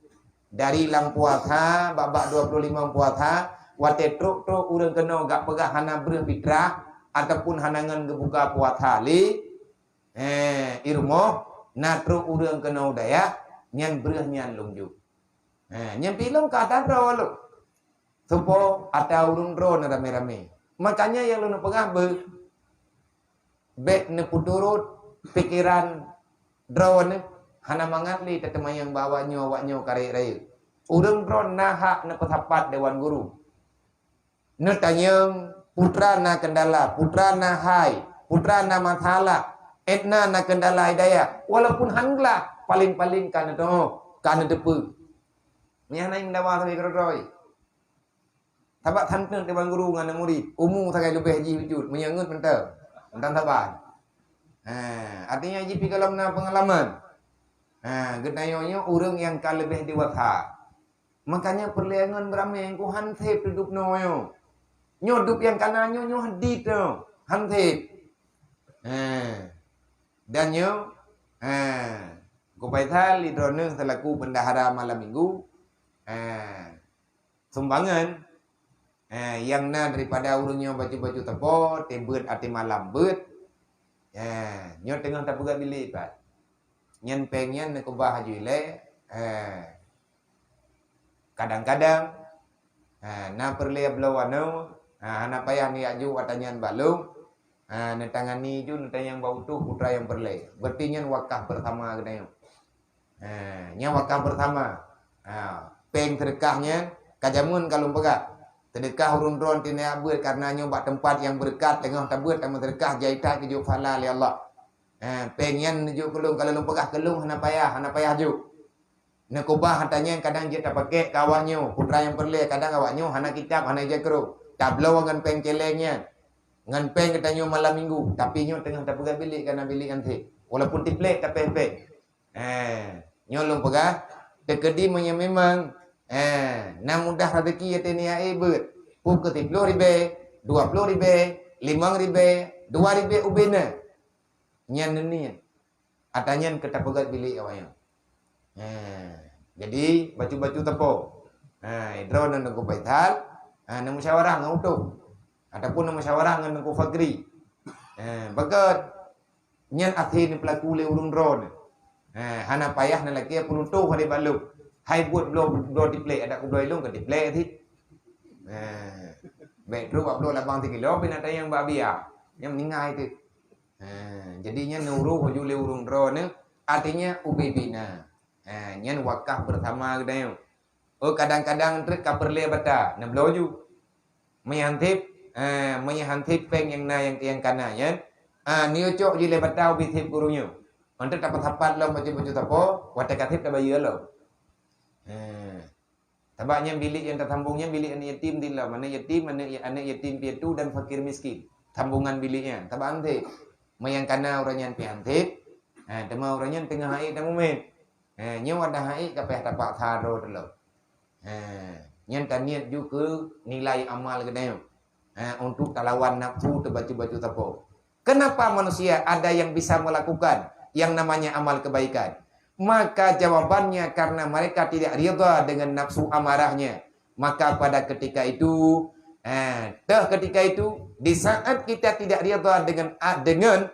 dari lang puasa babak 25 puasa wate truk urang kena gak pegah hana ber fitrah ataupun hanangan kebuka puasa li irmo natru urang kena daya nyan bereh nyan lungju. Nyan pilom kata ro lu. Supo ada urung ro na rame-rame. Makanya yang lu pegah be ne puturut pikiran drone hana mangatli tetemayang bawa nyo kare rai. Urang drone naha ne petapat dewan guru. Ne tanyang putra na kendala, putra na hai, putra na mathala, etna na kendala hidayah. Walaupun hangla paling-paling kana depu. Nya naing dawa sabi keroi. Tabak tanteng dewan guru ngana murid, umum sakai lebih haji wujud, menyangut mentah. Tentang taban. Artinya haji pi kalam na pengalaman. Gedayonya urang yang ka lebih dewasa. Makanya perliangan beramai ku hantep hidup noyo. Nyodup yang kananyo nyo hadit no. Hantep. Dan nyo kupaital idroneng selaku bendahara malam minggu. Sumbangan yang na daripada urangnya baju-baju tepo, tebet ati malam bet. Nyo tengah tapuga bilik pat. Nyen pengen ne kubah haji le. Kadang-kadang na perle blawano hana payah ni aju watanyan balung. Netangani ju netang yang bau tu putra yang perle. Berarti nyen wakaf pertama kedayo. Nya wakaf pertama. Peng sedekahnya kajamun kalau pegak. Sedekah urun-urun tina abut karena nyoba tempat yang berkat tengah tabut sama sedekah jaita kejuk falal ya Allah. Pengen juk kelung kalau pegak kelung hana payah juk. Nekubah hatanya kadang dia tak pakai kawannya, putra yang perle kadang kawannya hana kitab hana jakro. Tablau ngan peng celengnya. Ngan peng katanya malam minggu, tapi nyo tengah tak pegang bilik karena bilik nanti. Walaupun tiplek tak pepek. Nyolong pegah tekedi memang na mudah rezeki ateni ai bet. Puk ke 10 ribe, 20 ribe, 5 ribe, 2 ribe ubena. Nyan ni. Atanya kita pegat bilik awaknya. Jadi baju-baju tepo. Idro nan ku baital, na musyawarah ngautuh. Ataupun na musyawarah ngan ku fakri. Bagat nyan athi ni pelaku le urung drone. Hana payah na laki penutuh hari baluk. Hai buat blow diplay ada ku blow ilung ke diplay thi. Baik ru blow labang 3 kilo bin ada yang babia. Yang ningai tu. Jadinya nuru haju le urung drone artinya ubibina. Nyan wakaf bersama kedayo. Kadang-kadang trek kaperle bata na bloju. Menyantip peng yang na yang kana yan. Niyo cok jile bata ubitip gurunya. Untuk dapat hapat lo baju-baju tapo, watakatip ta bayu lo. Tabaknya bilik yang tersambungnya bilik anak yatim dila. Mana yatim, anak yatim piatu dan fakir miskin. Sambungan biliknya. Tabak ante. Mayang kana orangnya piantip. Tema orangnya tengah hai tamu men. Nyo ada hai kapeh tapak tharo dulu. Nyen taniat juga nilai amal kedayo. Untuk talawan nafsu terbaju-baju tapo. Kenapa manusia ada yang bisa melakukan yang namanya amal kebaikan? Maka jawabannya karena mereka tidak ridha dengan nafsu amarahnya. Maka pada ketika itu, di saat kita tidak ridha dengan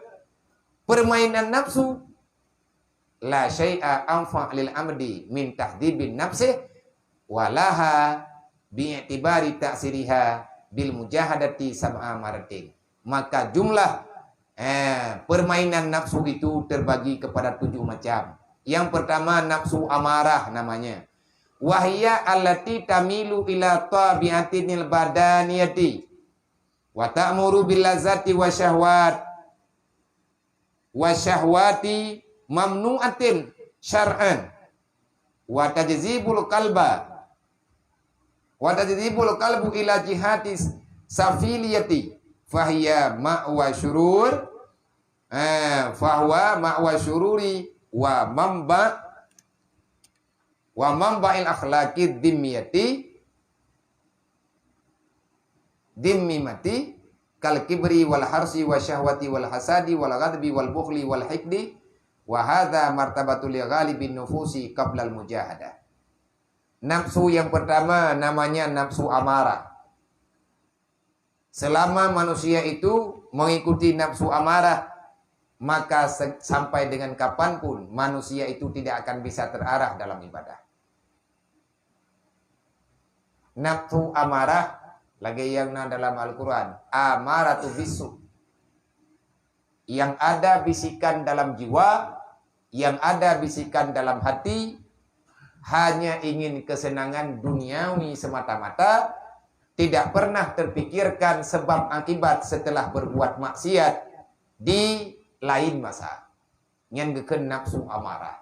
permainan nafsu, la syai'a anfa' lil amdi min tahdhibin nafsi walaha bi'tibari ta'siriha bil mujahadati sab'a maratin. Maka jumlah permainan nafsu itu terbagi kepada 7 macam. Yang pertama nafsu amarah namanya. Wahya allati tamilu ila tabi'atinil badaniyati wa ta'muru bil lazati wa syahwati mamnu'atin syar'an wa tajzibul qalbu ila jihatis safiliyati fahiya ma'wa syurur fahuwa ma'wa syururi wa mamba'il akhlaqid dimmimati kal kibri wal harsi wa syahwati wal hasadi wal ghadbi wal bukhli wal hikdi wa hadha martabatul ghalibin nufusi qabla al mujahadah. Nafsu yang pertama namanya nafsu amarah. Selama manusia itu mengikuti nafsu amarah, maka sampai dengan kapanpun manusia itu tidak akan bisa terarah dalam ibadah. Nafsu amarah lagi yang dalam Al-Quran, amaratu bisu, yang ada bisikan dalam jiwa, yang ada bisikan dalam hati, hanya ingin kesenangan duniawi semata-mata, tidak pernah terpikirkan sebab akibat setelah berbuat maksiat di lain masa. Yang geken nafsu amarah.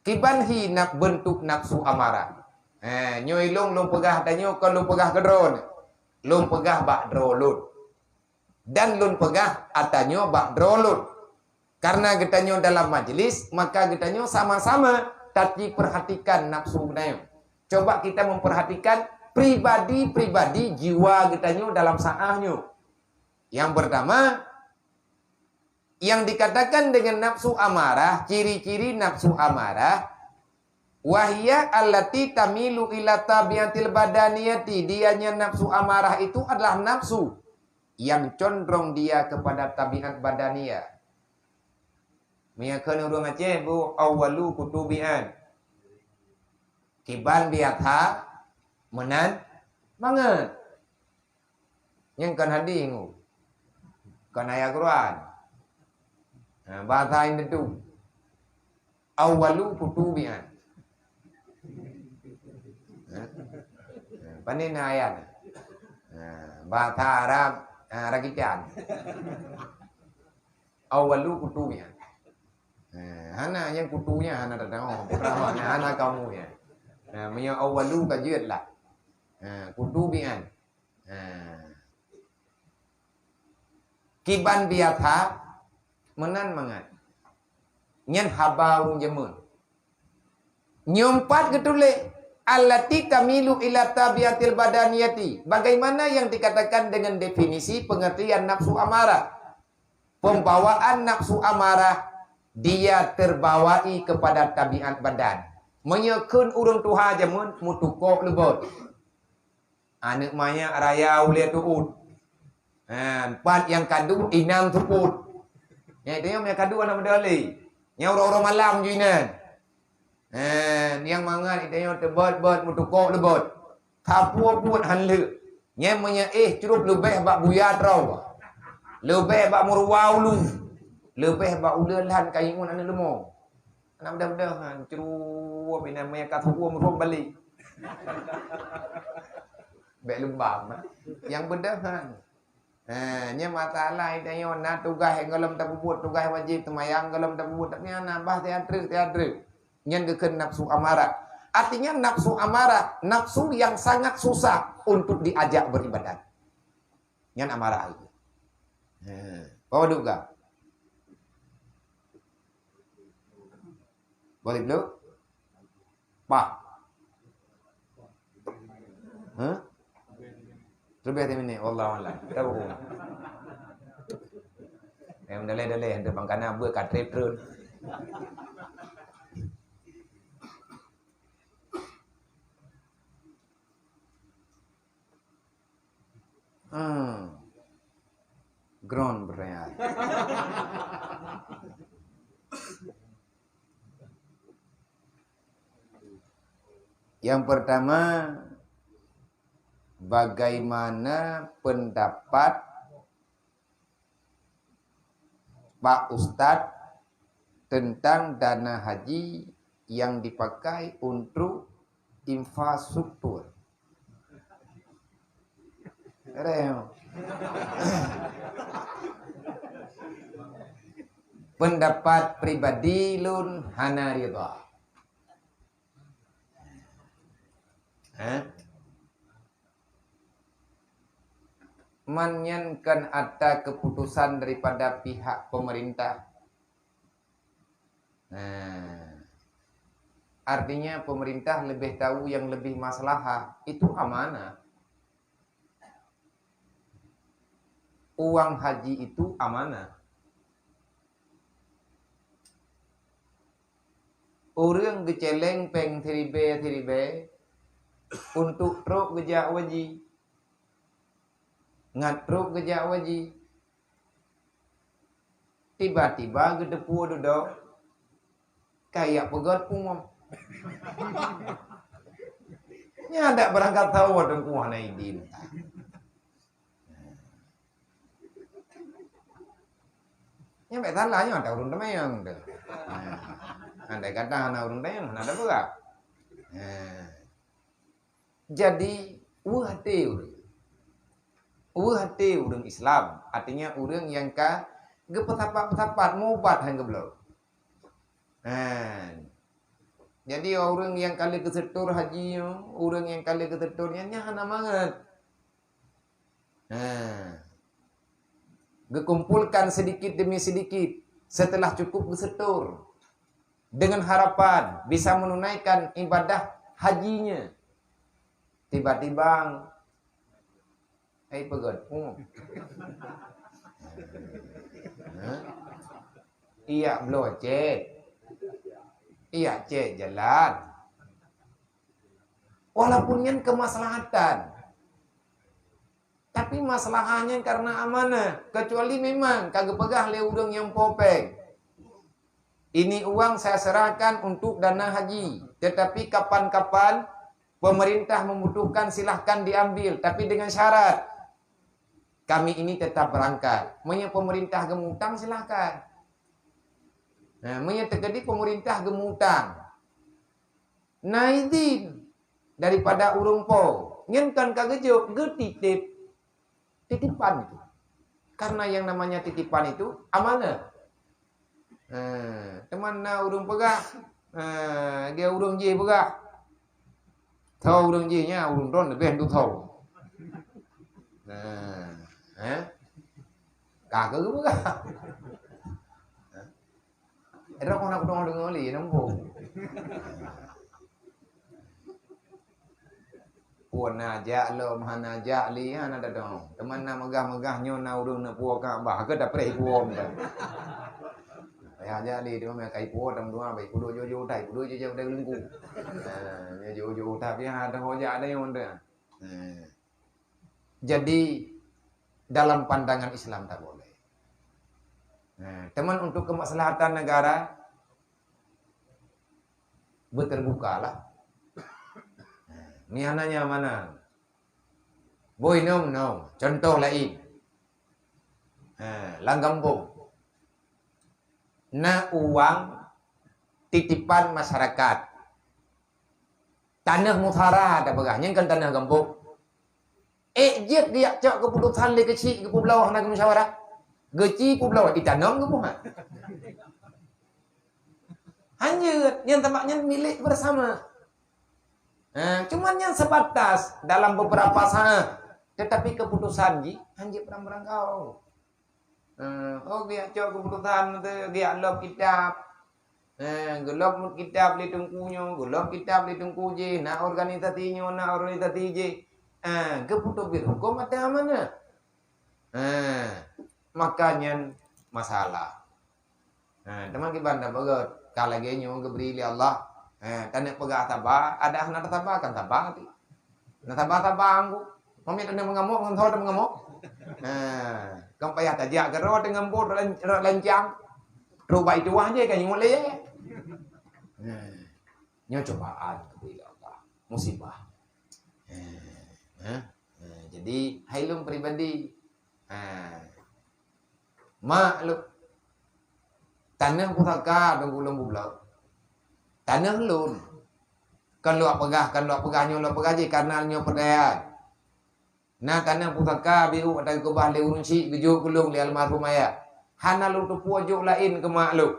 Kibanhi nak bentuk nafsu amarah. Nyoi long pegah tanyo kon long pegah kedron. Long pegah bak drolun. Dan long pegah atanyo bak drolun. Karena getanyo dalam majelis, maka getanyo sama-sama tapi perhatikan nafsu getanyo. Coba kita memperhatikan pribadi-pribadi jiwa getanyo dalam saahnya. Yang pertama, yang dikatakan dengan nafsu amarah, ciri-ciri nafsu amarah, wahya allati tamilu ila tabiatil badaniyati, dianya nafsu amarah itu adalah nafsu yang condong dia kepada tabiat badaniyah. Miyakan urung Aceh bu awalu kutubian. Kiban biatha menan banget. Yang kan hadingu. Kan ayat Quran. Bahasa itu awalu kutubian. Panin ayat. Bahasa Arab rakitan. Awalu kutubian. Hana yang kutunya hana datang pertamanya hana kamu ya. Punya awalu kajut lah. Kutubian. Kiban biatha menan mangat. Nyen habau jemun. Nyompat ketule allati tamilu ila tabiatil badaniyati. Bagaimana yang dikatakan dengan definisi pengertian nafsu amarah? Pembawaan nafsu amarah, dia terbawai kepada tabiat badan. Menyekun urung tuha jemun mutukok lebot. Anak maya raya ulia tuut. Empat yang kadu inam tuput. Yang itu yang kadu anak medali. Yang orang-orang malam juinan. Yang mangan itu yang tebot-bot mutukok lebot. Tapu-put hanle. Yang menya curup lebih bak buyat raw. Lebih bak murwau lu. Lebih bak ulelan kayingun anak lemong. Anak mudah-mudahan cerup ini namanya kata merup balik. Baik lembam. Yang bedahan. Nya masalah itu yang nak tugas ngalam tak buat tugas wajib temayang ngalam tak buat taknya nambah teatre. Yang geken nafsu amarah. Artinya nafsu amarah, nafsu yang sangat susah untuk diajak beribadat. Yang amarah itu. Bawa duga. Boleh dulu? Pak. Lebih dari ini, wallahualam. Tahu. Em dalai hendak bangkana buat katrep terus. Ground beraya. Yang pertama, bagaimana pendapat Pak Ustadz tentang dana haji yang dipakai untuk infrastruktur? Pendapat pribadi lun hana ridha. Menyankan ada keputusan daripada pihak pemerintah. Artinya pemerintah lebih tahu yang lebih maslahah. Itu amanah. Uang haji itu amanah. Orang geceleng peng tiribe untuk truk gejak waji. Ngatruk gejak waji. Tiba-tiba gedepu duduk kayak pegot umum. Nya ada berangkat tahu dong kuah naidin. Nya betan lah nya ada urun temayang tuh. Andai kata ana urun temayang ada berak. Jadi hati urang Islam artinya urang yang ka gepetapat-petapat mobat hang geblo. Jadi orang yang kali kesetur haji, orang yang kali keseturnya nyahana banget. Gekumpulkan sedikit demi sedikit setelah cukup kesetur dengan harapan bisa menunaikan ibadah hajinya. Tiba-tiba pegot. Iya blocek. Iya cek jalan. Walaupun yang kemaslahatan. Tapi masalahnya karena amanah. Kecuali memang kagak pegah le udang yang popeng. Ini uang saya serahkan untuk dana haji. Tetapi kapan-kapan pemerintah membutuhkan silahkan diambil. Tapi dengan syarat. Kami ini tetap berangkat. Maunya pemerintah gemutang silahkan. Terjadi pemerintah gemutang. Nah izin daripada urung po. Nyenkan kagejo titipan itu. Karena yang namanya titipan itu amanah. Teman na urung pegah. Dia urung je pegah. Thau urung je nya urung ron lebih tu thau. Kagak pegah. Era kau nak dong dengan oli, nampu. Puan aja lo, mana aja li, ana ada dong. Teman na megah-megah nyo na urung na puak bah, ke dapre puom dah. Ya aja li, dia mah kai puak dong dua, baik kudo jojo tai, kudo jojo dah lengku. Jojo tapi ada hoja ada yang ada. Jadi dalam pandangan Islam tak boleh. Teman untuk kemaslahatan negara berterbukalah. Mihananya mana? Boy no. Contoh lain. Langgambung. Na uang titipan masyarakat. Tanah mutara ada begahnya kan tanah gambung. Jet dia cak keputusan le kecil ke pulau nak musyawarah. Geci pulau ditanam ke bukan? Hanya yang tempatnya milik bersama. Cuman yang sebatas dalam beberapa saat. Tetapi keputusan ji hanya perang kau. Dia cak keputusan tu dia lob kitab. Gelop kitab li tungkunya, gelop kitab li tungku je, na organisasinya, na organisasi je. Keputusan hukum ada mana? Makanya masalah. Teman kita anda bagot kalau lagi nyu geberi li Allah. Tanya pegah tabah, ada anak tabah kan tabah ti. Na tabah angku. Mami anda mengamuk, ngantau anda mengamuk. Kau payah tajak gerot dengan bot lencang. Rubah itu aja kan nyu le. Nyu cobaan geberi Allah, musibah. Jadi hailung pribadi. Maklum tanah pusaka dan gulung bulau tanah lun kan lu pegahnya lu pegah je karena nyo perdaya na tanah pusaka biu ada kebah le urun si gejo gulung le almarhum ayah hana lu tu pujo lain ke maklum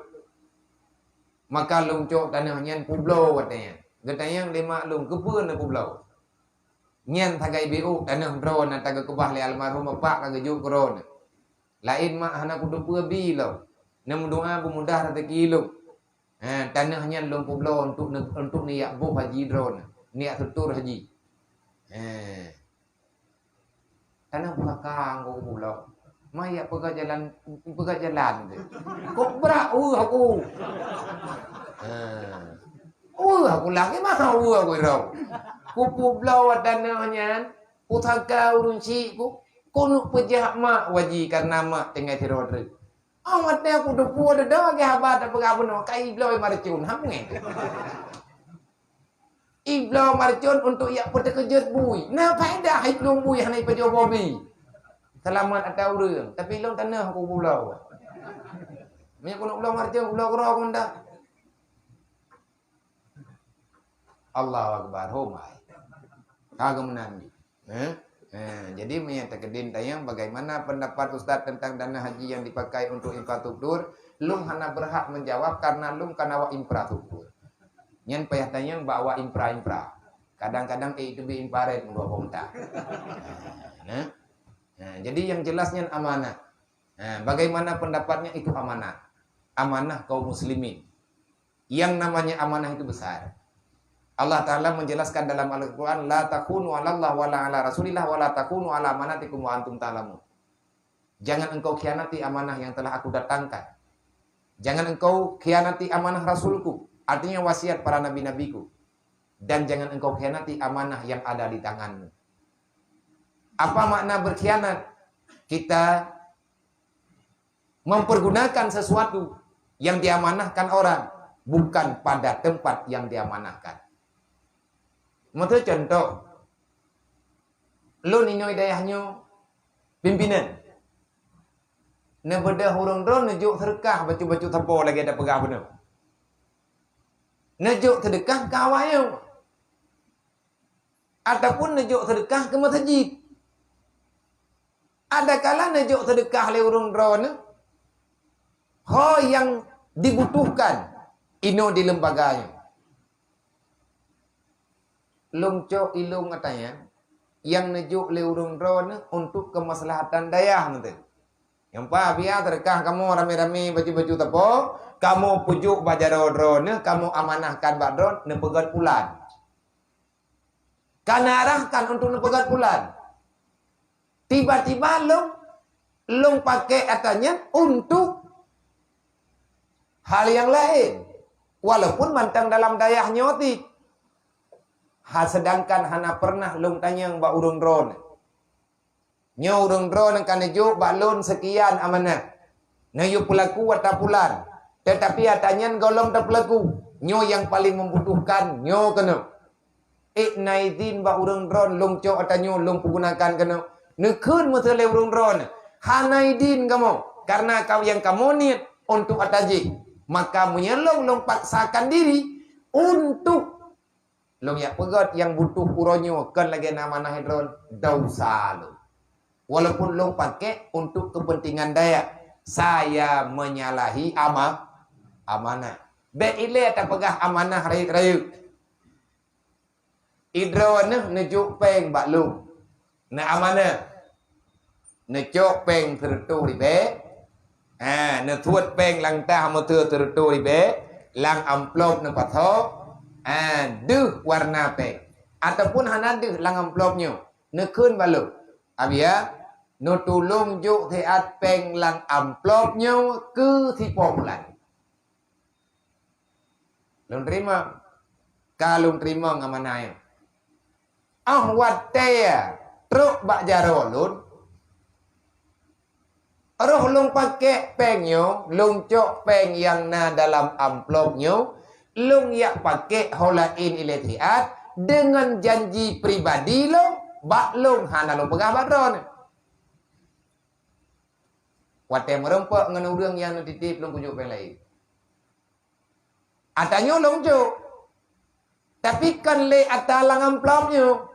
maka lu cok tanah nyen pulau katanya getanya le maklum kepeun le pulau nyen tagai biu tanah drone na tagai kebah le almarhum bapak ka gejo kron lain mak hana kudu pubi lo. Nam doa pemudah rezeki lo. Tanahnya lompu blo untuk niat bu haji drone, niat tutur haji. Tanah belakang aku pulau. Maya pegah jalan tu. Kok berak aku. Aku lagi mah aku rau. Ku pulau tanahnya putaka urun si ku. Konuk pejah mak waji karena mak tengah tirodri. mati aku depu ada dah ke habat apa apa no kai iblo marcun ham nge. Iblo marcun untuk ia pertekejut bui. Nah faedah iblo bui hanai pejo bobi. Selamat atau urang, tapi long tanah aku pulau. Banyak kono pulau marcun, pulau kerok konda. Allahu Akbar, homai. Kagum nanti. Jadi menyatakan tayang bagaimana pendapat Ustaz tentang dana haji yang dipakai untuk infrastruktur. Lung hana berhak menjawab karena lung kana wa infrastruktur. Nyen payah tayang bawa infra. Kadang-kadang itu bi imparet nggo bonta. Jadi yang jelasnya amanah. Bagaimana pendapatnya itu amanah. Amanah kaum muslimin. Yang namanya amanah itu besar. Allah Ta'ala menjelaskan dalam Al-Quran, La takunu ala Allah wa la ala Rasulillah wa la takunu ala amanatikum wa antum ta'lamun. Jangan engkau khianati amanah yang telah aku datangkan. Jangan engkau khianati amanah Rasulku. Artinya wasiat para nabi-nabiku. Dan jangan engkau khianati amanah yang ada di tanganmu. Apa makna berkhianat? Kita mempergunakan sesuatu yang diamanahkan orang. Bukan pada tempat yang diamanahkan. Mata contoh, lu ninoi dayahnya pimpinan. Na beda hurung drone nejuk sedekah baju-baju tapo lagi ada pegah benar. Nejuk sedekah ke awayang. Ataupun nejuk sedekah ke masjid. Ada kala nejuk sedekah le hurung drone yang dibutuhkan ino di lembaganya. Lung cok ilung katanya yang nejuk le urung drone untuk kemaslahatan dayah nanti. Yang pa biar terkah kamu rame-rame baju-baju tapo, kamu pujuk bajaro drone, kamu amanahkan bak drone nepegat pulan. Karena arahkan untuk nepegat pulan. Tiba-tiba lung pakai katanya untuk hal yang lain. Walaupun mantang dalam dayah nyotik. Sedangkan hana pernah lung tanya mbak urung drone. Nyo urung drone kan nejuk mbak lun sekian amanah. Nyo pelaku wata pulan. Tetapi atanya golong tak pelaku. Nyo yang paling membutuhkan nyo kena. Naidin mbak urung drone lung cok atanya lung pergunakan kena. Nekun mesele urung drone. Hanaidin kamu. Karena kau yang kamu niat untuk ataji. Maka menyelong lung paksakan diri untuk long ya pegat yang butuh uronyo kan lagi nama drone dosa lo. Walaupun long pakai untuk kepentingan daya, saya menyalahi amanah. Be ile tak pegah amanah rayu. Idrone nejuk peng bak lu. Na amanah. Nejuk peng tertu di be. Ne tuat peng lang tah motor tertu di be. Lang amplop ne patho. Duh warna peng ataupun hana duh lang amplopnya nekun balu abia no tulung juk teat peng lang amplopnya ke si populan lung terima kalung terima ngamanaya watea truk bak jaro lun roh lung pakai pengnya lung cok peng yang na dalam amplopnya lung yak pakai holain iletiat dengan janji pribadi lung bak lung hana lung pegah badron. Wate merempak ngan urang yang titip lung pujuk peng lain. Atanya lung juk. Tapi kan le atalang amplopnya.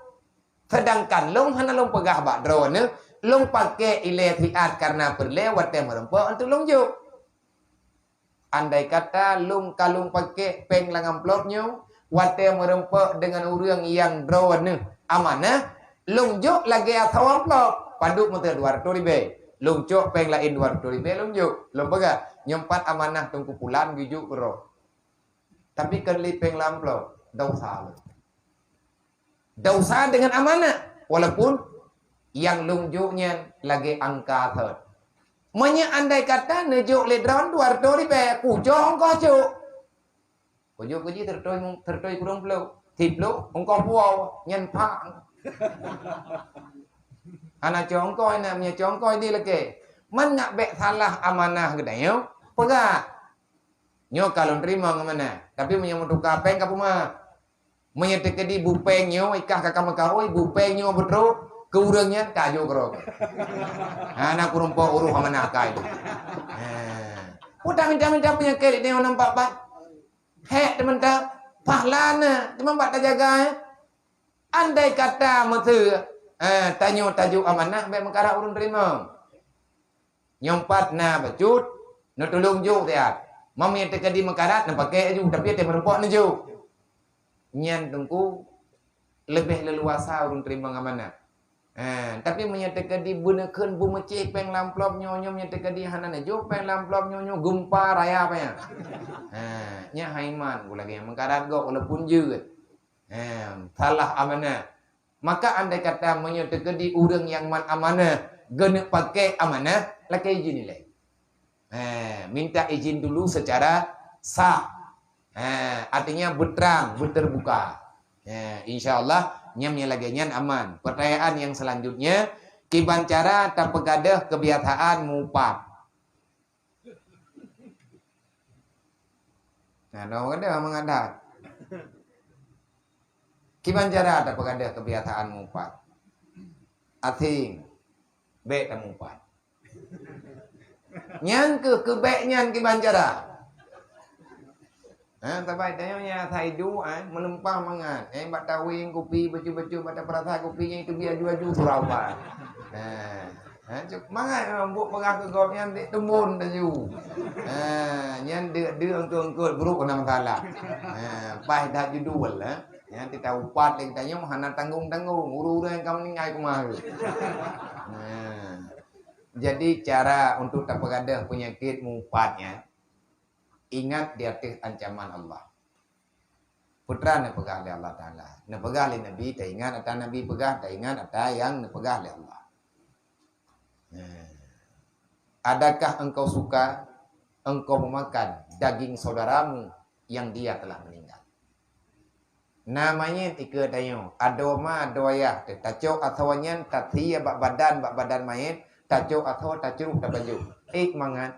Sedangkan lung hana lung pegah badron, lung pakai iletiat karena perle wate merempak untuk lung juk. Andai kata lung kalung pakai peng lang amplopnya, wate merempak dengan urang yang drone amanah, lung juk lagi atau amplop, paduk muter 200 ribu. Lung cok peng lain 200 ribu, lung juk, lung pegah, nyempat amanah tungku pulan gijuk roh. Tapi kan li peng lang amplop, dosa. Dosa dengan amanah, walaupun yang lung juknya lagi angka third. Menya andai kata nejuk le drone 200 ribu, kujo engkau cuk. Kujo tertoi kurang pelu. Tiplu engkau puau nyen pak. Anak congkoi namanya congkoi di lagi. Man ngak bek salah amanah gedanya, pegat. Nyo kalau terima ngamana. Tapi menyambut tukar peng kapu mah. Menyetek di bupeng nyo ikah kakak makahoi bupeng nyo betul ke urangnya kajo kerok. Anak kurumpo uruh amanah kai. Udang jam-jam punya kelik dia nampak pak. Hek teman tak pahlana teman pak tak jaga. Andai kata mata tanyo tajuk amanah baik mengkara urun terima. Nyompat na bacut, no tolong juk dia. Mami teka di mengkarat na pakai aju tapi dia merupak na juk. Nyan tengku lebih leluasa urun terima amanah. Tapi menyatakan di bunakan bu mecik peng lamplop nyonyo menyatakan di hanan juk peng lamplop nyonyo gempa raya apa ya. Nya haiman gula lagi mengkarat go walaupun je. Salah amanah. Maka andai kata menyatakan di urang yang man amanah gena pakai amanah laki izin nilai. Minta izin dulu secara sah. Artinya berterang, berterbuka. InsyaAllah nyamnya lagi nyan aman. Pertanyaan yang selanjutnya, kiban cara tak pegadah kebiasaan mupat. Nah, dong ada mengadat. Kiban cara tak pegadah kebiasaan mupat. Ating bek tak mupat. Nyan ke bek nyan kiban cara. Tapi tanya saya du melempah mangan. Batawing kopi baju-baju bata perasa kopinya itu biar jual-jual surau pak. Cuk mangan mbok pengah ke gop nyan dik tembun taju. Nyan dia angkut buruk kena masalah. Pai dah judul Yang kita upat lagi tanya mana tanggung-tanggung uru-uru yang kamu ningai kumah. Jadi cara untuk tak pegadah penyakit mupatnya, ingat di atas ancaman Allah. Putra ne pegah oleh Allah Ta'ala. Ne pegah oleh Nabi, tak ingat atas Nabi pegah, tak ingat atas yang ne pegah oleh Allah. Adakah engkau suka engkau memakan daging saudaramu yang dia telah meninggal? Namanya tiga tayo. Adoma doya, tacok atau nyan tatia bak badan mayat, tacok atau tacuk tak baju. Mangan.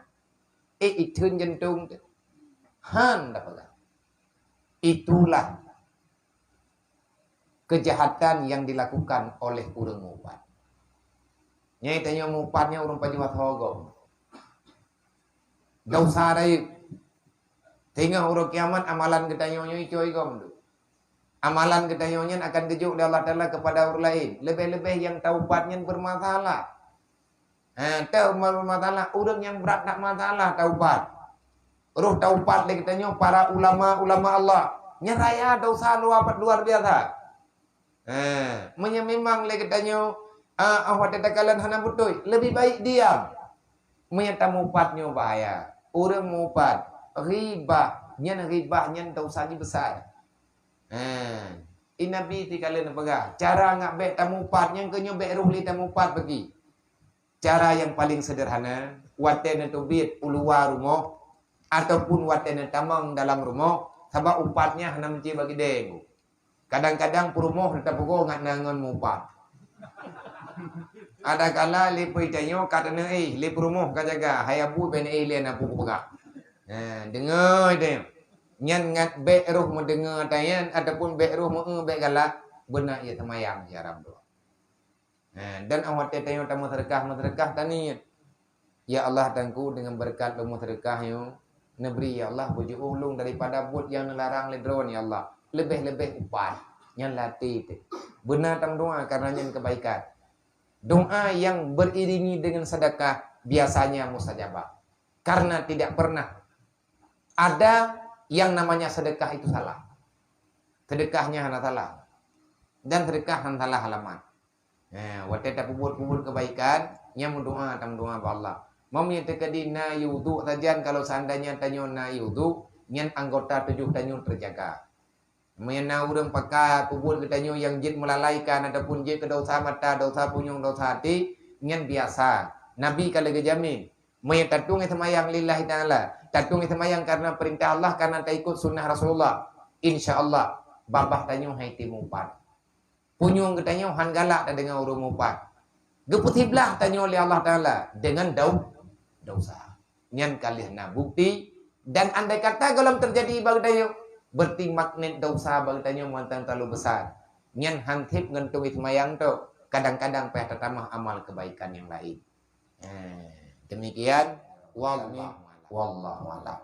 Itun jantung. Han dapat. Itulah kejahatan yang dilakukan oleh urang mupat. Nyai tanya mupatnya urang pajuat hogom. Dosa dari tinggal urang kiamat amalan kita nyonya coy gom tu. Amalan kita nyonya akan kejuk dari Allah Taala kepada orang lain. Lebih-lebih yang taubatnya bermasalah. Tahu bermasalah urang yang berat tak masalah taubat. Roh taubat lagi tanya para ulama-ulama Allah. Nyeraya dosa luar biasa. Memang lagi tanya awak tetakalan hana betul. Lebih baik diam. Menyata mupatnya bahaya. Orang mupat ribah, nyan dosanya besar. Nabi tikalan pegah. Cara ngak bek tamupat yang kenyo bek ruh li tamupat bagi. Cara yang paling sederhana, waten itu bit uluwa rumah ataupun waten tamang dalam rumah, sebab upatnya hana menci bagi deng. Kadang-kadang perumah tetap pukul ngat nangon mupat. Ada kala li peitanya katanya li perumah kajaga hayabu ben lian aku pegah. Dengar dia. Nyan ngat bek roh mendengar tayan ataupun bek roh bek galak benar ia semayang ya Rabb. Dan awak tanya tamu sedekah tani. Ya Allah tangku dengan berkat tamu sedekah yo nebri ya Allah bujuk ulung daripada bud yang melarang ledron ya Allah. Lebih-lebih upat nyan latih. Benar tang doa karena nyan kebaikan. Doa yang beriringi dengan sedekah biasanya mustajabah. Karena tidak pernah ada yang namanya sedekah itu salah. Sedekahnya hanya salah. Dan sedekah hanya salah halaman. Waktu kita kubur kebaikan, yang mendoa tam doa pada Allah. Meminta di na yudu saja kalau seandainya tanyo na yudu, nyan anggota 7 tanyo terjaga. Mena urang pakai kubur ketanyo yang jin melalaikan ataupun jin ke dosa mata, dosa punyung, dosa hati, nyan biasa. Nabi kalau gejamin, tatung semayang lillahi ta'ala. Tatung semayang karena perintah Allah, karena tak ikut sunnah Rasulullah. InsyaAllah, babah tanyo hai timupat. Punyung ketanyo han galak tak dengar urung mupat. Geputiblah tanya oleh Allah Ta'ala dengan dosa. Nyan kalian na bukti. Dan andai kata kalau terjadi bagdayo, berarti magnet dosa bagdayo muatan terlalu besar. Nyan hantip ngentung ismayang tu. Kadang-kadang payah tertamah amal kebaikan yang lain. Demikian. Wallahu a'lam.